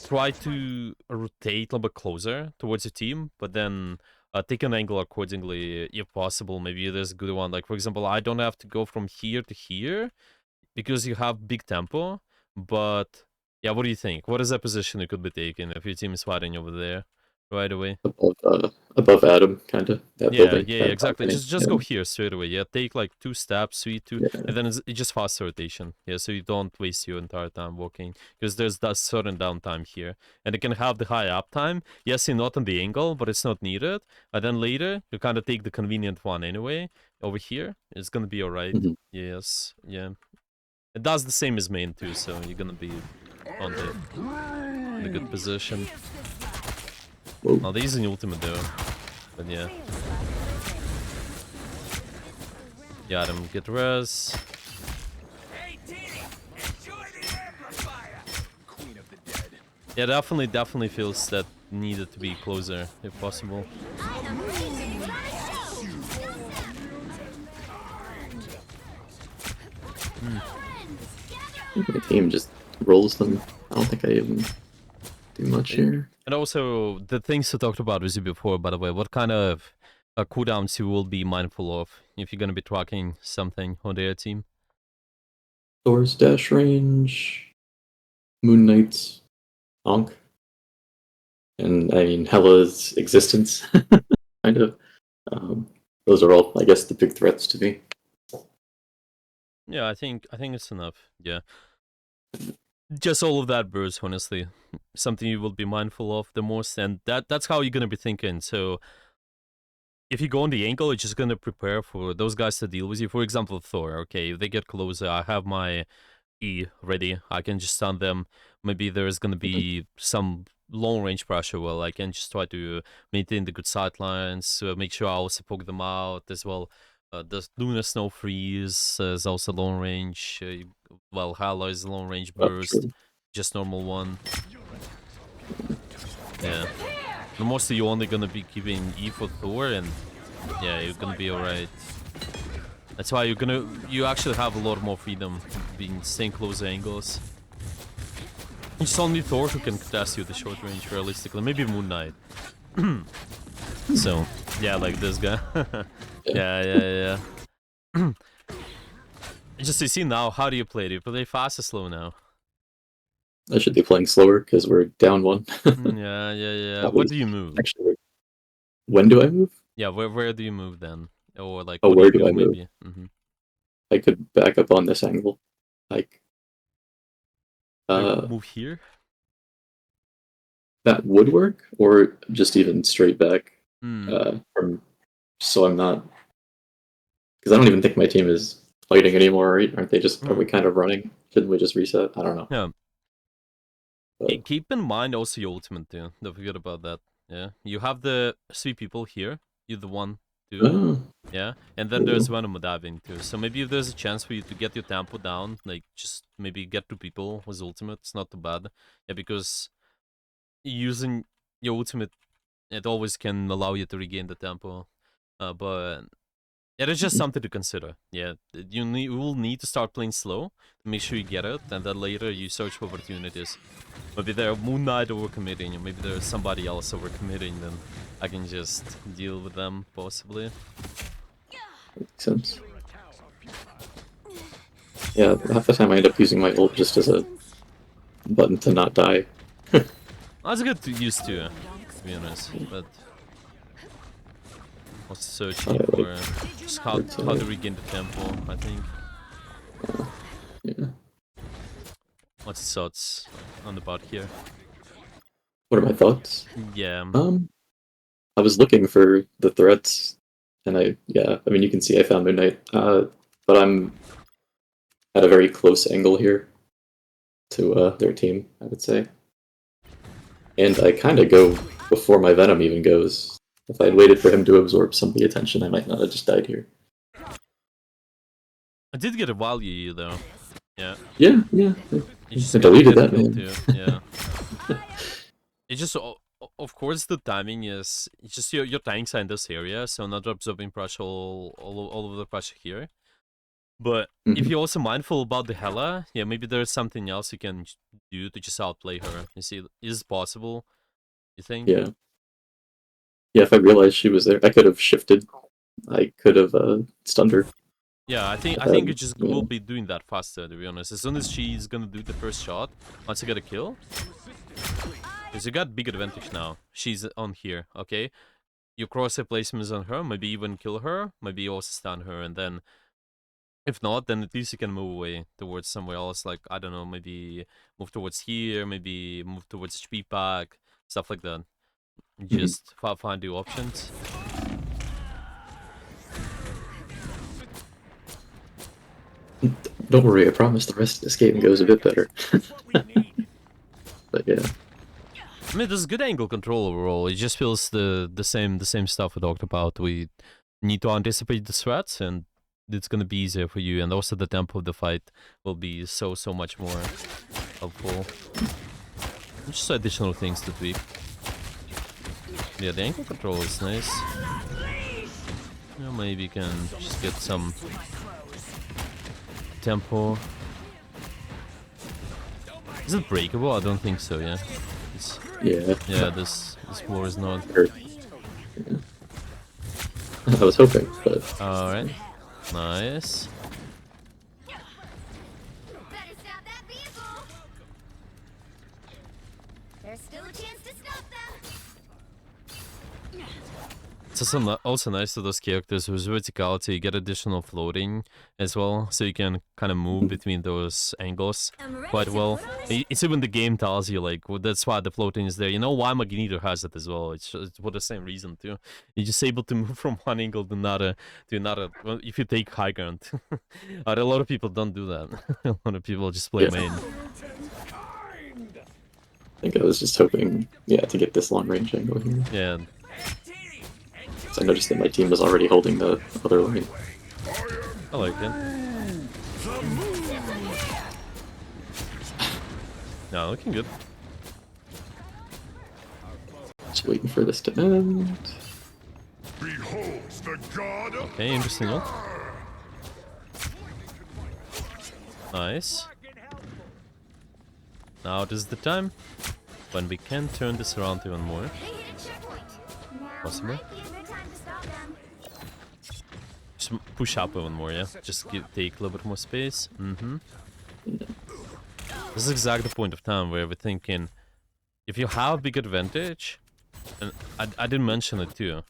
try to rotate a little bit closer towards your team, but then take an angle accordingly if possible. Maybe there's a good one. Like, for example, I don't have to go from here to here because you have big tempo. But yeah, what do you think? What is that position you could be taking if your team is fighting over there right away? Above Adam, kind of. That Yeah, building. yeah, that exactly. balcony. Just go here straight away. Yeah, take like 2 steps, 3, 2, Yeah. and then it's just faster rotation. Yeah, so you don't waste your entire time walking because there's that certain downtime here, and it can have the high uptime. Yes, you're not on the angle, but it's not needed. And then later you kind of take the convenient one anyway. Over here, it's gonna be alright. Mhm. Yes, yeah. It does the same as main too, so you're gonna be on in a good position. Whoa. Now these an ultimate though, but yeah. Got him, get res. Yeah, definitely feels that needed to be closer if possible. The team just rolls them. I don't think I even do much here. And also, the things I talked about with you before, by the way, what kind of cooldowns you will be mindful of if you're going to be tracking something on their team? Thor's dash range, Moon Knight's Onk, and I mean Hela's existence, kind of. Those are all, I guess, the big threats to me. Yeah, I think it's enough. Yeah, just all of that, Bruce. Honestly, something you will be mindful of the most, and that's how you're gonna be thinking. So, if you go on the angle, you're just gonna prepare for those guys to deal with you. For example, Thor. Okay, if they get closer, I have my E ready. I can just stun them. Maybe there's gonna be some long range pressure. Well, I can just try to maintain the good sidelines. Make sure I also poke them out as well. The Lunar Snow Freeze is also long range. Well, Hela is long range burst, True. just normal one. Yeah. And mostly you're only gonna be keeping E for Thor, and yeah, you're gonna be alright. That's why you actually have a lot more freedom being staying closer angles. You just only Thor who can contest you the short range realistically, maybe Moon Knight. So yeah, like this guy. yeah. Just you see now, how do you play? Do you play fast or slow now? I should be playing slower because we're down one. Yeah. What do you move? Actually, when do I move? Yeah, where do you move then? Or like, Oh, what where do do you I move? maybe? Mm-hmm. I could back up on this angle. Like, Move here? that would work, or just even straight back Hmm. from. So I'm not, because I don't even think my team is fighting anymore, right? Aren't they just? Are we kind of running? Shouldn't we just reset? I don't know. Yeah. But, Keep in mind also your ultimate too. Don't forget about that. Yeah. You have the 3 people here. You're the 1, 2. oh, Yeah. And then there's Venom diving too. So maybe if there's a chance for you to get your tempo down, like just maybe get 2 people with ultimate, it's not too bad. Yeah, because using your ultimate, it always can allow you to regain the tempo. But it is just something to consider. Yeah, you will need to start playing slow to make sure you get it, and then later you search for opportunities. Maybe they're Moon Knight overcommitting, or maybe there's somebody else overcommitting, then I can just deal with them, possibly. makes sense. Yeah, half the time I end up using my ult just as a button to not die. That's good to use too, to be honest, but also searching for just how to regain the tempo, I think. Yeah. What's the thoughts on the bot here? What are my thoughts? Yeah. I was looking for the threats, and I mean, you can see I found Moon Knight, but I'm at a very close angle here to their team, I would say. And I kind of go before my Venom even goes, If I had waited for him to absorb some of the attention, I might not have just died here. I did get a value though. Yeah. Yeah. You just I gotta deleted get a that, kill man. too. Yeah. It's just, of course, the timing is. It's just your tanks are in this area, so not absorbing pressure all of the pressure here. But if Mhm. you're also mindful about the Hela, yeah, maybe there's something else you can do to just outplay her. You see, is it possible? You think? Yeah. Yeah, if I realized she was there, I could have shifted. I could have stunned her. Yeah, I think it just will be doing that faster, to be honest. As soon as she's gonna do the first shot, once you get a kill, because you got big advantage now. She's on here, okay? Your crosshair placement is on her, maybe even kill her, maybe also stun her, and then if not, then at least you can move away towards somewhere else, like, I don't know, maybe move towards here, maybe move towards HP pack, stuff like that. Just find the options. Don't worry, I promise the rest of this game goes a bit better. But yeah. I mean, there's good angle control overall. It just feels the same stuff we talked about. We need to anticipate the threats, and it's gonna be easier for you. And also the tempo of the fight will be so much more helpful. Just additional things to tweak. Yeah, the angle control is nice. Yeah, maybe you can just get some tempo. Is it breakable? I don't think so. Yeah. Yeah, this floor is not. Yeah. I was hoping, but Alright. Nice. Better stop that vehicle. There's still a chance to stop them. It's also nice to those characters with verticality, you get additional floating as well, so you can kind of move between those angles quite well. It's even the game tells you, like, well, that's why the floating is there. You know why Magneto has it as well. It's for the same reason too. You're just able to move from one angle to another well, if you take high ground. A lot of people don't do that. A lot of people just play main. I think I was just hoping, to get this long range angle here. Yeah. So I noticed that my team was already holding the other lane. I like it. No, looking good. Just waiting for this to end. Okay, interesting one. Nice. Now this is the time when we can turn this around even more. They hit a checkpoint. Now Possible. might be a good time to stop them. Just push up even more, yeah? Just take a little bit more space. This is exactly the point of time where we're thinking, if you have big advantage, and I didn't mention it too,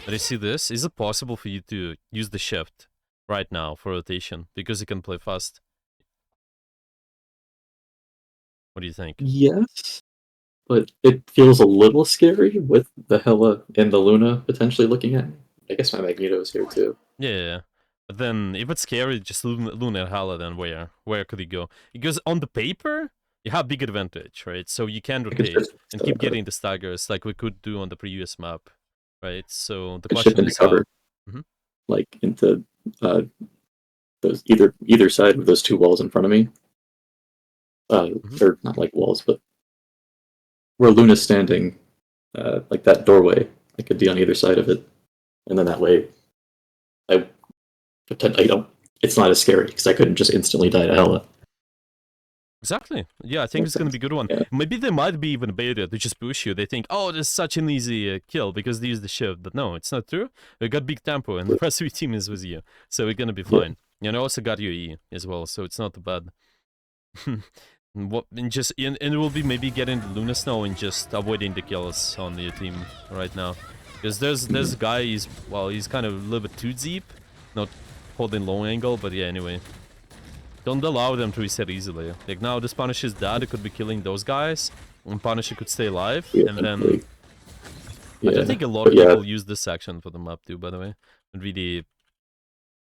but you see this, is it possible for you to use the shift right now for rotation, because you can play fast? What do you think? Yes, but it feels a little scary with the Hela and the Luna potentially looking at me. I guess my Magneto's here too. Yeah. But then, if it's scary, just Luna and Hala, then where could he go? Because on the paper, you have big advantage, right? So you can rotate and keep getting the staggers like we could do on the previous map, right? So the question is cover, like into those either side of those two walls in front of me. Or not like walls, but where Luna's standing, like that doorway. I could be on either side of it, and then that way, I don't. It's not as scary because I couldn't just instantly die to Hela. Exactly. Yeah, I think it's gonna be a good one. Yeah. Maybe they might be even beta to just push you. They think, oh, this is such an easy kill because they use the shift. But no, it's not true. We got big tempo, and the rest of your team is with you, so we're gonna be fine. And I also got your E as well, so it's not too bad. And it will be maybe getting the Luna Snow and just avoiding the kills on your team right now, because there's a guy. He's kind of a little bit too deep, not holding low angle. But yeah, anyway. Don't allow them to reset easily. Like now, this Punisher's dead, it could be killing those guys, and Punisher could stay alive, and then... I don't think a lot of people use this section for the map too, by the way. It's really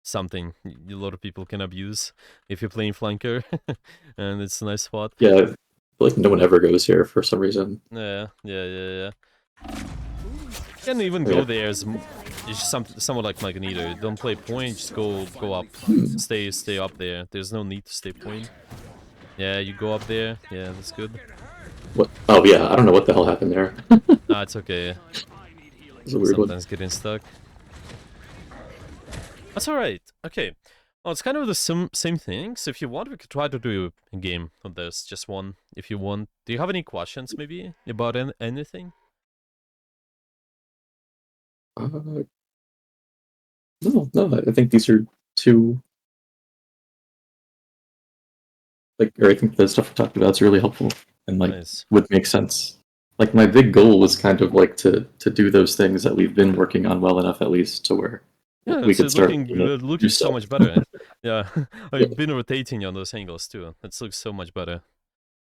something a lot of people can abuse if you're playing flanker, and it's a nice spot. Yeah, I feel like no one ever goes here for some reason. Yeah. You can even Yeah. go there as it's just somewhat like Magneto. Don't play point, just go up. Stay up there. There's no need to stay point. Yeah, you go up there. Yeah, that's good. What? Oh yeah, I don't know what the hell happened there. Ah, it's okay. It's a weird one. Sometimes getting stuck. That's alright. Okay. Well, it's kind of the same thing. So if you want, we could try to do a game on this. Just one, if you want. Do you have any questions, maybe, about anything? No. I think these are two. Or I think the stuff we talked about is really helpful and Nice. would make sense. Like my big goal was kind of like to do those things that we've been working on well enough at least to where Yeah, we it's could start looking so much better. Yeah, I've been rotating on those angles too. It looks so much better.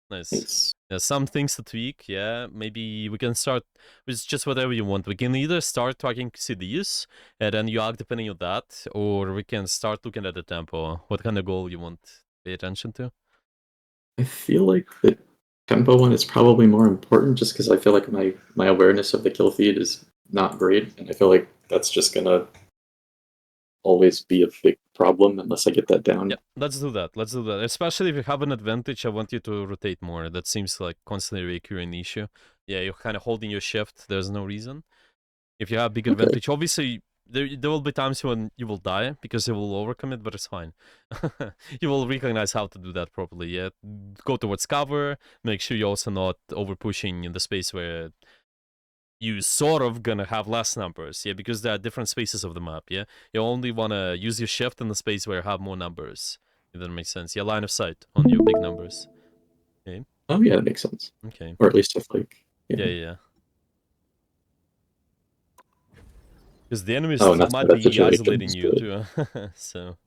Nice. Nice. Yeah, some things to tweak. Yeah, maybe we can start with just whatever you want. We can either start tracking CDs and then you act depending on that, or we can start looking at the tempo. What kind of goal you want to pay attention to? I feel like the tempo one is probably more important just because I feel like my awareness of the kill feed is not great, and I feel like that's just gonna always be a big problem unless I get that down. Yeah, let's do that. Let's do that. Especially if you have an advantage, I want you to rotate more. That seems like constantly recurring issue. Yeah, you're kind of holding your shift. There's no reason. If you have big advantage, obviously there will be times when you will die because you will overcommit, but it's fine. You will recognize how to do that properly. Yeah, go towards cover. Make sure you're also not over pushing in the space where you sort of gonna have less numbers. Yeah, because there are different spaces of the map. Yeah, you only wanna use your shift in the space where you have more numbers. If that makes sense. Yeah, line of sight on your big numbers. Okay. Oh yeah, that makes sense. Okay. Or at least if Yeah. Because the enemies Oh, not might that be situation, isolating you but- too. So.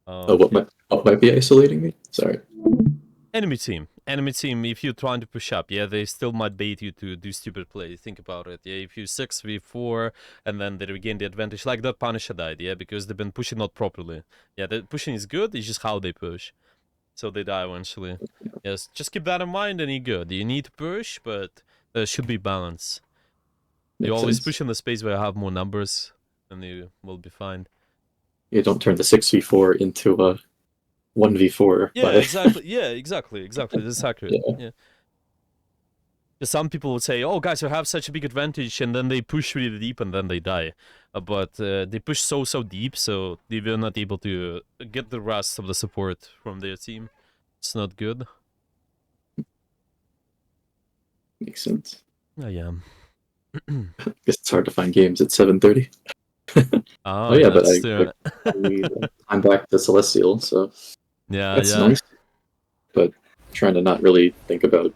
Oh, what might be isolating me? Sorry. Enemy team. If you're trying to push up, yeah, they still might bait you to do stupid plays. Think about it. Yeah, if you 6v4 and then they regain the advantage, like that Punisher died, yeah, because they've been pushing not properly. Yeah, the pushing is good, it's just how they push. So they die eventually. Yes, just keep that in mind and you're good. You need to push, but there should be balance. You Makes always sense. push in the space where you have more numbers, and you will be fine. You don't turn the 6v4 into a 1v4 Yeah, by exactly. Yeah, exactly. This is accurate. Yeah. Yeah. Some people would say, "Oh, guys, you have such a big advantage," and then they push really deep, and then they die. But they push so deep, so they were not able to get the rest of the support from their team. It's not good. Makes sense. I am. Guess it's hard to find games at 7:30. Oh Yeah, but that's true. I'm back to Celestial, so that's Yeah. nice. But trying to not really think about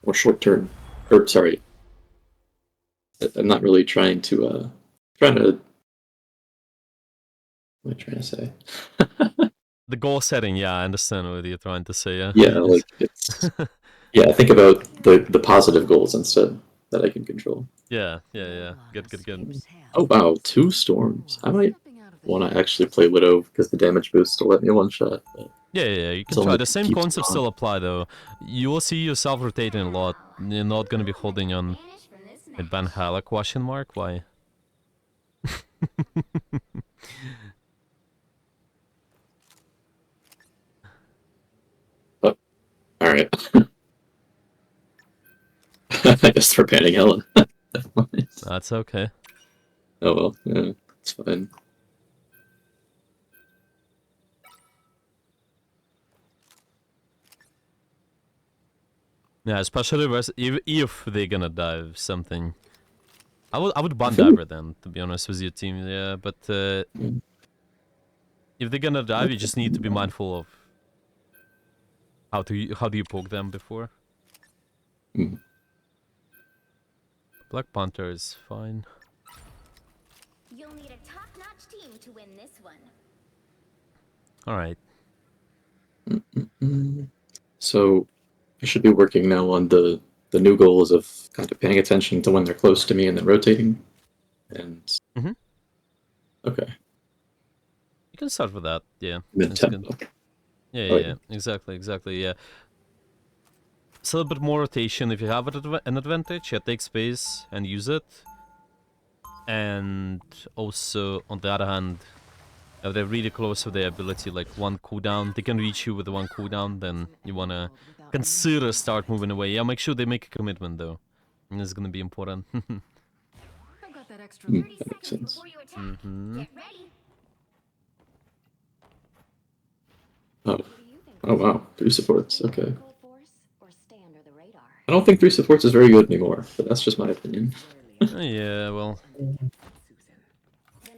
more short term, or sorry, I'm not really trying to. What am I trying to say? The goal setting, yeah, I understand what you're trying to say. Yeah. Yeah, like it's. Yeah, think about the positive goals instead that I can control. Yeah. Good. Oh wow, 2 storms. I might want to actually play Widow because the damage boost will let me one shot. Yeah, you can So try. like, The same keeps concepts on. still apply though. You will see yourself rotating a lot. You're not gonna be holding on Vanish from this a match. Van Hala question mark? Why? Oh, all right. I guess we're banning Helen. That's okay. Oh well, yeah, it's fine. Yeah, especially if they're gonna dive something. I would ban feel like- diver then, to be honest with your team. Yeah, but Mm. if they're gonna dive, you just need to be mindful of how do you poke them before. Mm. Black Panther is fine. You'll need a top-notch team to win this one. All right. So I should be working now on the new goals of kind of paying attention to when they're close to me and then rotating. And Mhm. okay, You can start with that. Yeah, mid that's good. tempo. Yeah, Oh, yeah, exactly, yeah. It's a little bit more rotation. If you have an advantage, take space and use it. And also, on the other hand, if they're really close with their ability, like one cooldown, they can reach you with one cooldown, then you wanna consider start moving away. Yeah, make sure they make a commitment though. And this is gonna be important. I've got that extra 30 30 that makes seconds sense. before you attack. Mm-hmm. Get ready. Oh. What do you think? Oh wow, 3 supports, okay. Cold force or stay under the radar? I don't think 3 supports is very good anymore, but that's just my opinion. Yeah, well, Then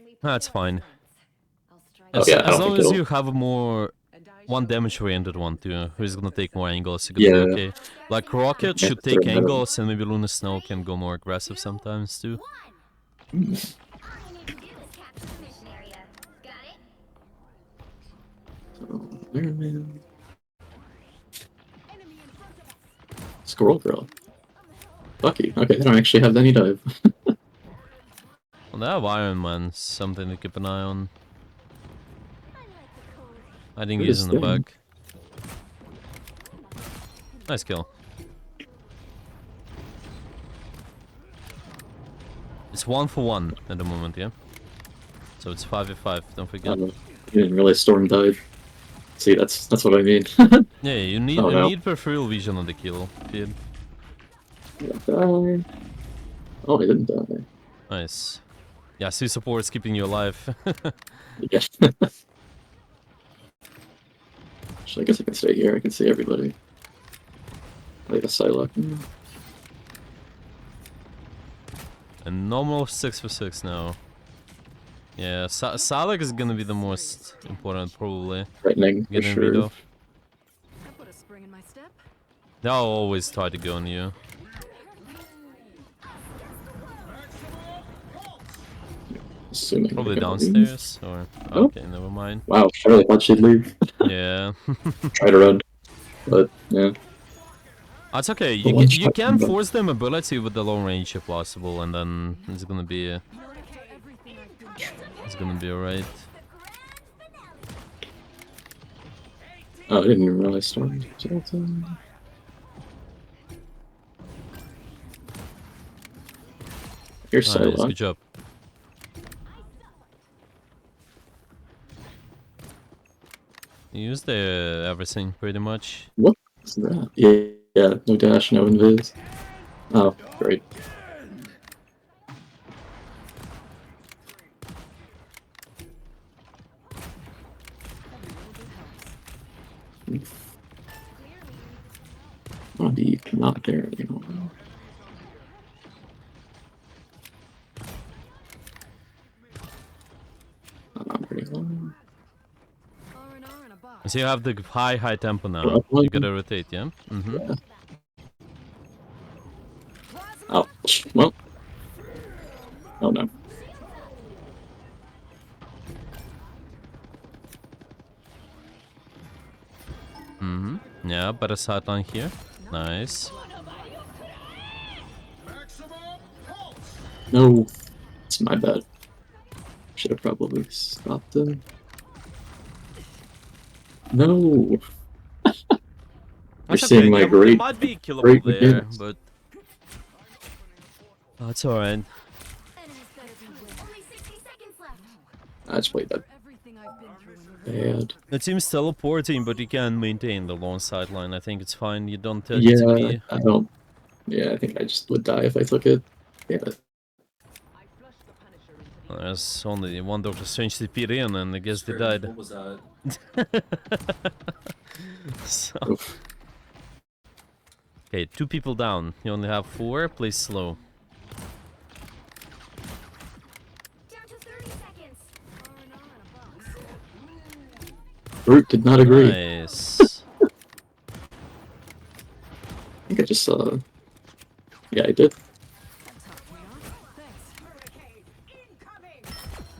we that's play our fine. strengths. I'll strike Oh, yeah, I As don't long think as it'll- you have a more one damage oriented one too, who's gonna take more angles, you're gonna Yeah. be okay. Like Rocket Yeah, should that's what take I meant. angles, and maybe Luna Snow can go more aggressive sometimes too. All you need to do is capture the mission area. Got it? Oh, Iron Man. Enemy in front of us. Squirrel Girl. Lucky. Okay, they don't actually have any dive. Well, they have Iron Man, something to keep an eye on. I like the cold. I think Where he's is in the them? back. Nice kill. It's 1-for-1 at the moment, yeah? So it's 5v5, don't forget. You didn't realize Storm died. See, that's what I mean. Yeah, you need Oh, no. peripheral vision on the kill, kid. Die. Oh, he didn't die. Nice. Yeah, see support's keeping you alive. Yeah. So I guess I can stay here. I can see everybody. Like a Psylocke. And normal 6v6 now. Yeah, Salak is gonna be the most important, probably. Threatening, for Getting sure. rid of. I put a spring in my step. They'll always try to go on you. Assuming Probably they're gonna leave. downstairs, or... Oh. Okay, never mind. Wow, I really thought she'd leave. Yeah. Try to run. But, yeah. It's okay, The you one can shot, but- force them ability with the long range if possible, and then it's gonna be... Everything I've been through. it's gonna be alright. Oh, I didn't even realize Storm was ulting. Here's Nice, good Psylocke. job. You used everything, pretty much. What is that? Yeah, no dash, no invis. Oh, great. I'll be not there, you know. I'm pretty low. R&R in a box. So you have the high tempo now. Well, You gotta rotate, yeah? Mm-hmm. Yeah. Oh, well. Oh no. Mm-hmm. Yeah, better sideline here. Nice. No. It's my bad. Should have probably stopped him. No. You're That's seeing my there great. might be killable great there, mechanics. but... That's alright. Enemies better beware. Only 60 seconds left. That's way bad. Everything I've been through in the Bad. The team's teleporting, but you can maintain the long sideline. I think it's fine. You don't touch Yeah, TP. I don't. Yeah, I think I just would die if I took it. Yeah. There's only one Doctor Strange TP'd in, and I guess they died. What was that? So... Oof. Okay, 2 people down. You only have 4. Play slow. Down to 30 seconds. R&R in a box. Brute did not agree. Nice. I think I just saw. Yeah, I did. Thanks.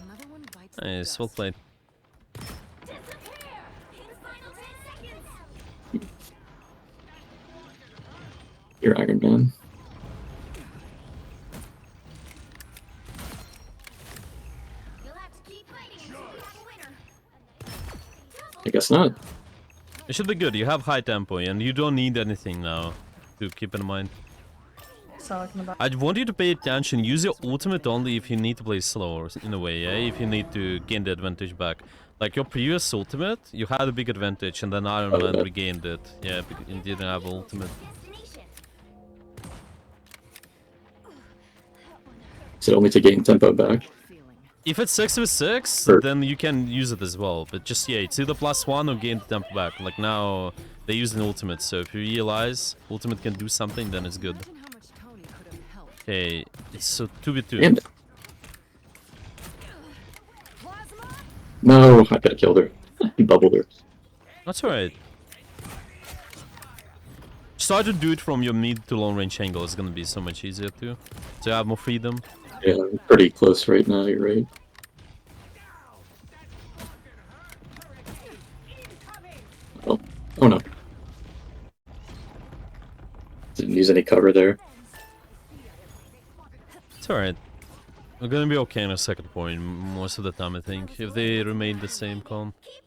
Another one bites the Nice, well dust. played. Disappear. In the final 10 seconds. You're Iron Man. You'll have to keep fighting until you have a winner. I guess not. It should be good. You have high tempo, and you don't need anything now. to keep in mind. Talking about. I want you to pay attention. Use your ultimate only if you need to play slower, in a way, yeah? If you need to gain the advantage back. Like your previous ultimate, you had a big advantage, and then Iron Oh, Man yeah. regained it. Yeah, because you didn't have ultimate. Destination. Is it only to gain tempo back? Feeling. If it's 6v6, Sure. then you can use it as well. But just, yeah, it's either +1 or gain the tempo back. Like now, they use an ultimate, so if you realize ultimate can do something, then it's good. Imagine how much Tony could have helped. Okay, it's so 2v2. Damn it. No, I could have killed her. He bubbled her. That's alright. Start to do it from your mid to long range angle. It's gonna be so much easier too. So you have more freedom. Yeah, I'm pretty close right now, you're right. Oh, oh no. Didn't use any cover there. It's alright. We're gonna be okay in a second point most of the time, I think. If they remain the same calm. Keep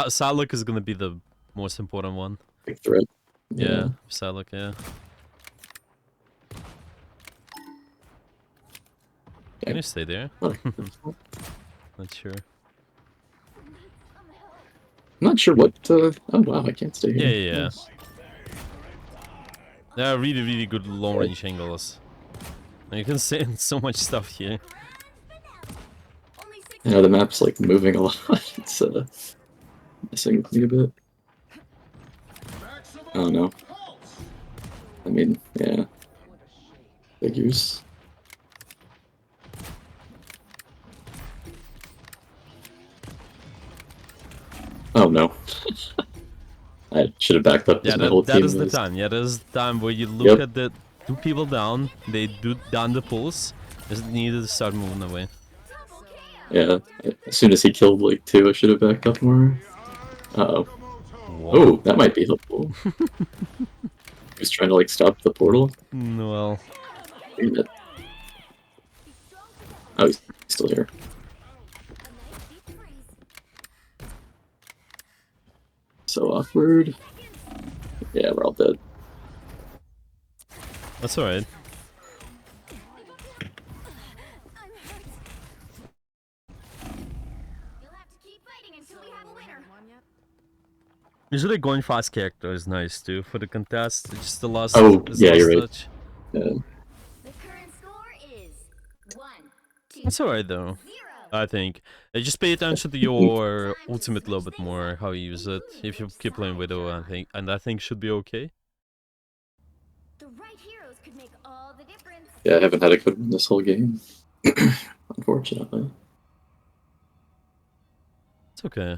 going. Salak is gonna be the most important one. Big threat. Yeah, Salak, yeah. Can you stay there? Oh. Not sure. Not sure what, oh wow, I can't stay here. Yeah. Nice. They are really, really good long range angles. You can say so much stuff here. Only 6 Yeah, the map's like moving a lot. It's messing with me a bit. I don't know. I mean, yeah. Figures. Oh no. I should have backed up. 'Cause Yeah, my whole that team is the was- time. Yeah, that is the time where you look Yep. at the two people down, they do down the pulse, just needed to start moving away. double kill. Yeah, as soon as he killed like two, I should have backed up more. Uh-oh. Oh, that might be helpful. He was trying to like stop the portal. Well, Damn it. Oh, he's still here. So awkward. Yeah, we're all dead. that's alright. I'm hurt. You'll have to keep fighting until we have a winner. One yet? Usually going fast character is nice too for the contest. It's just the last. Oh, it's the yeah, last you're right. touch. Yeah. The current score is 1, 2, It's alright though. 0. I think. Just pay attention to your ultimate a little bit more, how you use it. If you keep playing Widow, I think should be okay. The right heroes could make all the difference. Yeah, I haven't had a good one this whole game. Unfortunately. It's okay.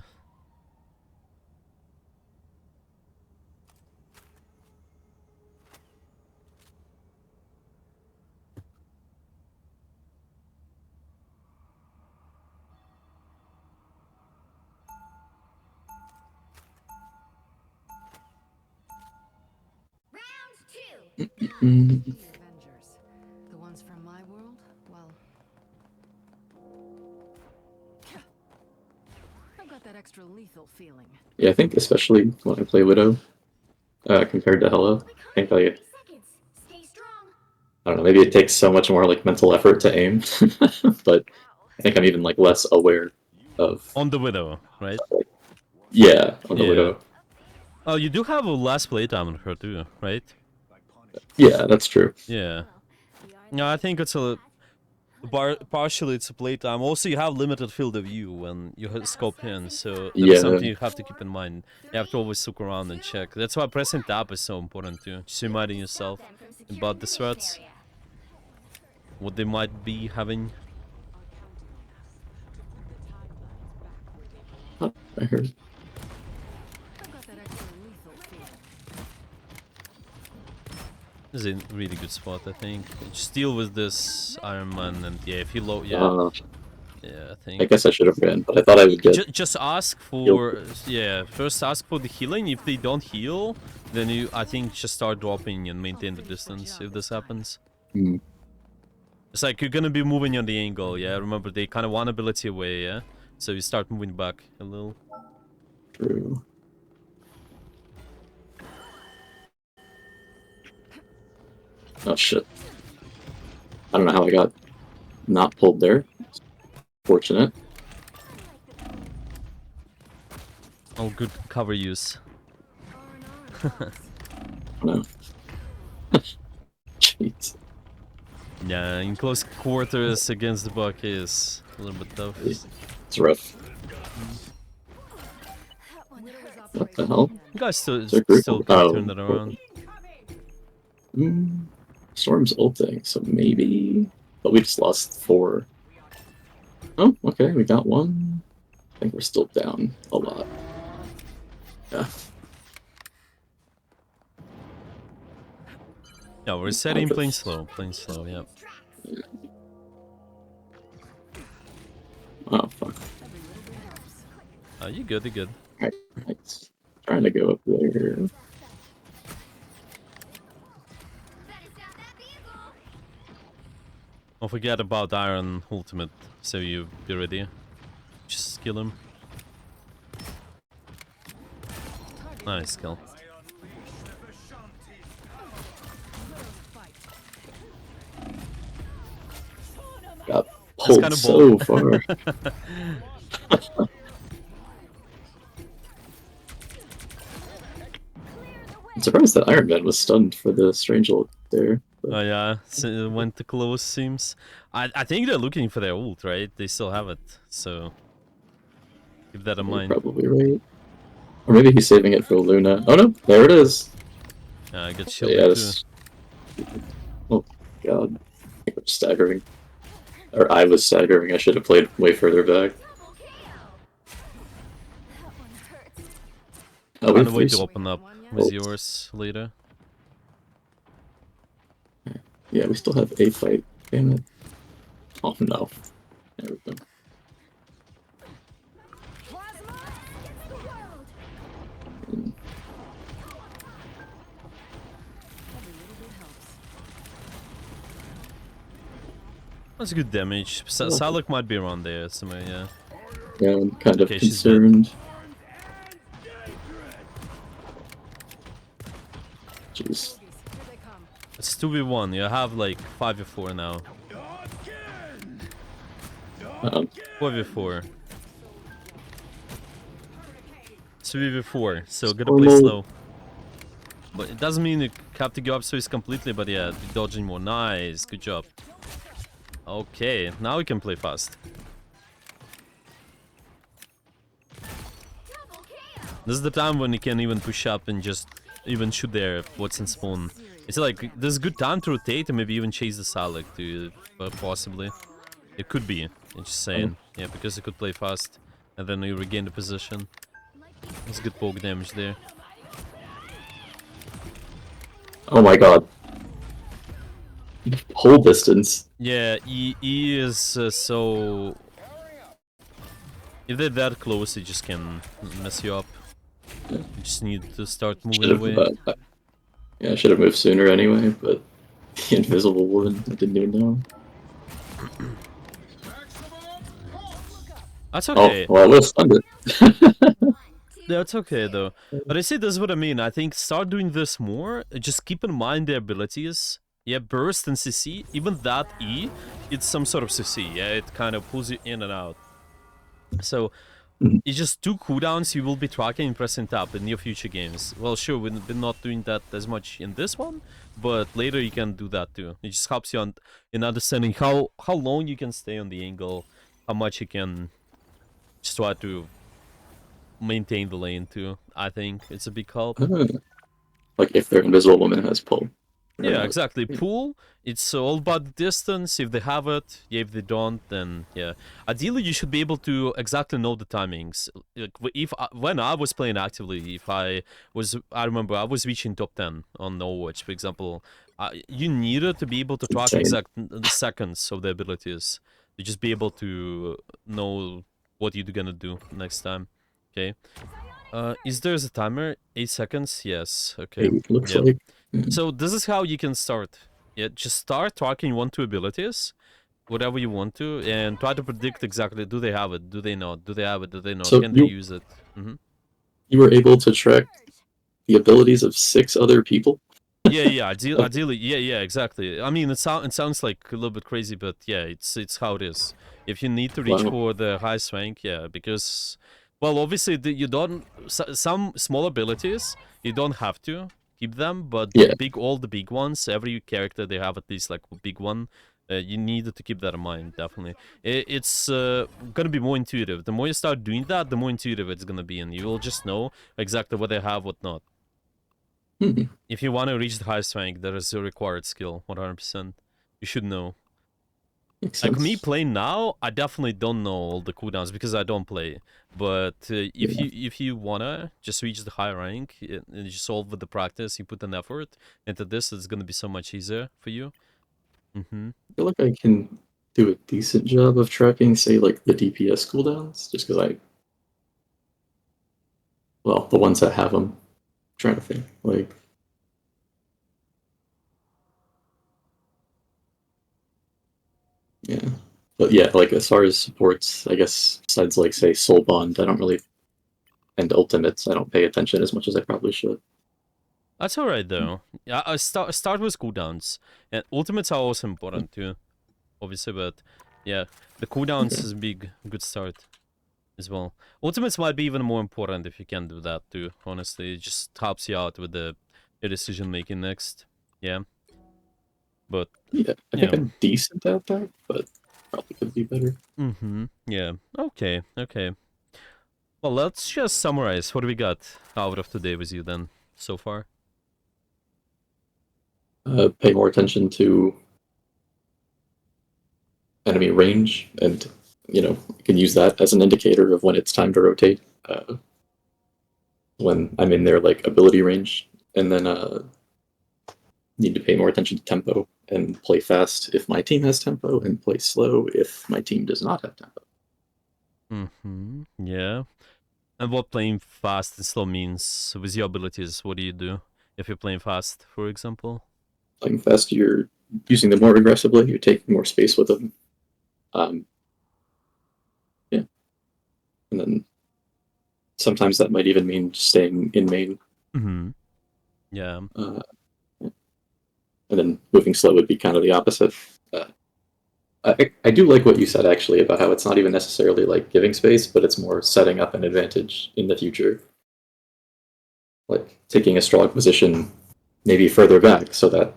Round 2. Mm, The Avengers. The ones from my world? Well. I've got that extra lethal feeling. yeah, I think especially when I play Widow, compared to Hela, I think 30 seconds. Stay strong. I don't know, maybe it takes so much more like mental effort to aim, but I think I'm even like less aware of, On the Widow, right? yeah, on the Yeah. Widow. Oh, you do have a last playtime on her too, right? Yeah, that's true. Yeah. No, I think it's a partially it's a playtime. Also, you have limited field of view when you scope in, so that's Yeah. something you have to keep in mind. You have to always look around and check. That's why pressing tab is so important too. Just reminding yourself Them from securing about the mission threats, area. what they might be having. Oh, I heard. I've got that extra lethal feeling. This is a really good spot, I think. Just deal with this Iron Man, and yeah, if you low, yeah, I I think. guess I should have ran, but I thought I would get. Just ask for, yeah, first ask for the healing. If they don't heal, then you, I think, just start dropping and maintain the distance if this happens. Hmm. It's like you're gonna be moving on the angle, yeah? Remember, they kind of one ability away, yeah? So you start moving back a little. True. Oh shit. I don't know how I got not pulled there. Fortunate. All good cover use. No. Jeez. Yeah, in close quarters against the buck is a little bit tough. It's rough. What the hell? You guys still Is there a group? still can Oh, turn that around. Storm's ulting, so maybe. But we just lost 4. Oh, okay, we got 1. I think we're still down a lot. Yeah. Yeah, we're setting playing slow, yeah. Oh, fuck. You good, you good. Alright, nice. Trying to go up there. Better stop that vehicle. Don't forget about Iron Ultimate, so you be ready. Just kill him. Nice kill. Got pulled kinda so bold. far. I'm surprised that Iron Man was stunned for the strange ult there. But Oh yeah, so it went too close seems. I think they're looking for their ult, right? They still have it, so keep that in you're mind. probably right. Or maybe he's saving it for Luna. Oh no, there it is. I got Yeah, shielded too. this... Oh god. I think we're staggering. Or I was staggering, I should have played way further back. Double KO. That one hurts. Oh, we Find have a way 3 to open up with Ult. yours later. Yeah, we still have a fight. Damn it. Oh no. There we go. Plasma against the world. That's good damage. Salak might be around there somewhere, yeah. Yeah, I'm kind of Okay, she's dead. concerned. Jeez. It's 2v1, you have like 5v4 now. 4v4. 3v4, so gotta play Normal. slow. But it doesn't mean you have to go up space completely, but yeah, dodging more. Nice, good job. Okay, now we can play fast. Double KO. This is the time when you can even push up and just even shoot there what's in spawn. It's like, there's a good time to rotate and maybe even chase the Salak to possibly. It could be, I'm just saying. Yeah, because you could play fast and then you regain the position. There's good poke damage there. Oh my god. Whole distance. Yeah, E is so... If they're that close, it just can mess you up. You just need to start moving away. Yeah, I should have moved sooner anyway, but the invisible one, I didn't even know. That's okay. Oh, well, I will stun it. Yeah, it's okay though. But I see, this is what I mean. I think start doing this more. Just keep in mind the abilities. Yeah, burst and CC. Even that E, it's some sort of CC. Yeah, it kind of pulls you in and out. So it's just 2 cooldowns you will be tracking and pressing tab in your future games. Well, sure, we're not doing that as much in this one, but later you can do that too. It just helps you in understanding how long you can stay on the angle, how much you can just try to maintain the lane too. I think it's a big help. Like if their invisible woman has pull. Yeah, exactly. Pool, it's all about the distance. If they have it, yeah, if they don't, then yeah. Ideally, you should be able to exactly know the timings. Like, when I was playing actively, I remember I was reaching top 10 on Overwatch, for example. You needed to be able to track Insane. the seconds of the abilities to just be able to know what you're gonna do next time. Okay. Is there a timer? 8 seconds? Yes. Okay. It looks Yep. like. So this is how you can start. Yeah, just start tracking 1-2 abilities, whatever you want to, and try to predict exactly, do they have it, do they not, do they have it, do they not, So can they use it? You were able to track the abilities of 6 other people? Yeah, ideally, yeah, exactly. I mean, it sounds like a little bit crazy, but yeah, it's how it is. If you need to reach Wow. for the highest rank, yeah, because, well, obviously you don't some small abilities you don't have to keep them, but Yeah. all the big ones, every character they have at least like a big one. You need to keep that in mind, definitely. It's gonna be more intuitive. The more you start doing that, the more intuitive it's gonna be, and you will just know exactly what they have, what not. Mhm. If you want to reach the highest rank, there is a required skill, 100%. You should know. Makes Like me sense. playing now, I definitely don't know all the cooldowns because I don't play. But Yeah. if you wanna just reach the high rank and you solve with the practice, you put an effort into this, it's gonna be so much easier for you. Mm-hmm. I feel like I can do a decent job of tracking, say, like the DPS cooldowns, just because well, the ones that have them. Trying to think, like, yeah, but yeah, like as far as supports, I guess besides like say Soul Bond, I don't really, and Ultimates, I don't pay attention as much as I probably should. That's alright though. Yeah, I start with cooldowns, and ultimates are also important too, obviously. But yeah, the cooldowns Okay. is a good start as well. Ultimates might be even more important if you can do that too. Honestly, it just helps you out with your decision making next. Yeah, but Yeah, I think yeah. I'm decent at that, but probably could be better. Mm-hmm. Yeah. Okay. Okay. Well, let's just summarize what we got out of today with you then so far. Pay more attention to enemy range, and you can use that as an indicator of when it's time to rotate. When I'm in their like ability range, and then need to pay more attention to tempo and play fast if my team has tempo, and play slow if my team does not have tempo. Mm-hmm. Yeah. And what playing fast and slow means with your abilities? What do you do if you're playing fast, for example? Playing fast, you're using them more aggressively. You're taking more space with them. Um, yeah, and then sometimes that might even mean staying in main. Mm-hmm. Yeah. Uh, and then moving slow would be kind of the opposite. Uh, I do like what you said actually about how it's not even necessarily like giving space, but it's more setting up an advantage in the future. Like taking a strong position maybe further back so that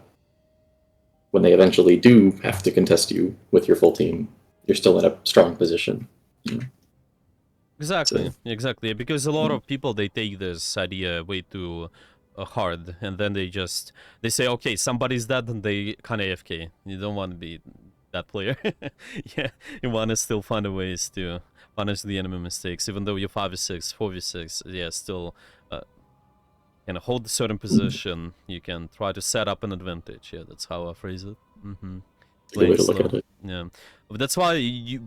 when they eventually do have to contest you with your full team, you're still in a strong position. You know? Exactly, So, exactly. Because a lot of people they take this idea way too hard, and then they say, okay, somebody's dead, and they kind of AFK. You don't want to be that player. Yeah, you want to still find a ways to punish the enemy mistakes, even though you're 5v6, 4v6. Yeah, still can hold a certain position. You can try to set up an advantage. Yeah, that's how I phrase it. Mm-hmm. a good way Playing to look at slow. it. Yeah, but that's why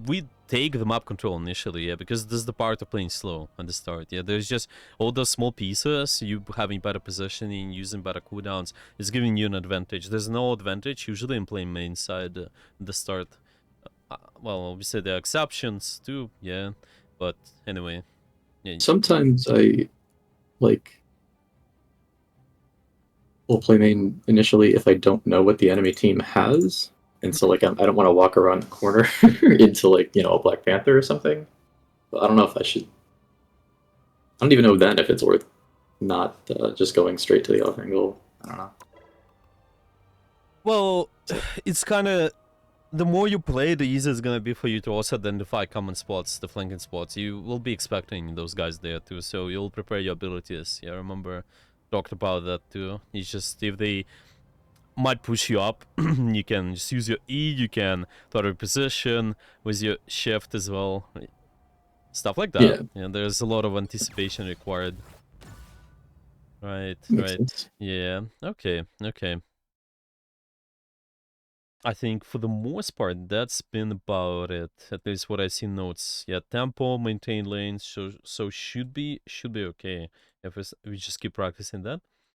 we take the map control initially. Yeah, because this is the part of playing slow at the start. Yeah, there's just all those small pieces. You having better positioning, using better cooldowns is giving you an advantage. There's no advantage usually in playing main side at the start. Well, obviously there are exceptions too. Yeah, but anyway. Yeah. Sometimes I like will play main initially if I don't know what the enemy team has, and so like I don't want to walk around the corner into like a Black Panther or something. But I don't know if I should. I don't even know then if it's worth not just going straight to the off angle. I don't know. Well, So, it's kind of the more you play, the easier it's gonna be for you to also identify common spots, the flanking spots. You will be expecting those guys there too, so you'll prepare your abilities. Yeah, I remember talked about that too. It's just if they might push you up, you can just use your E. You can try to reposition with your shift as well, stuff like that. yeah, Yeah, there's a lot of anticipation required. Right, makes right. sense. Yeah. Okay. Okay. I think for the most part, that's been about it. At least what I see notes. Yeah, tempo, maintain lanes, so should be okay if we just keep practicing that.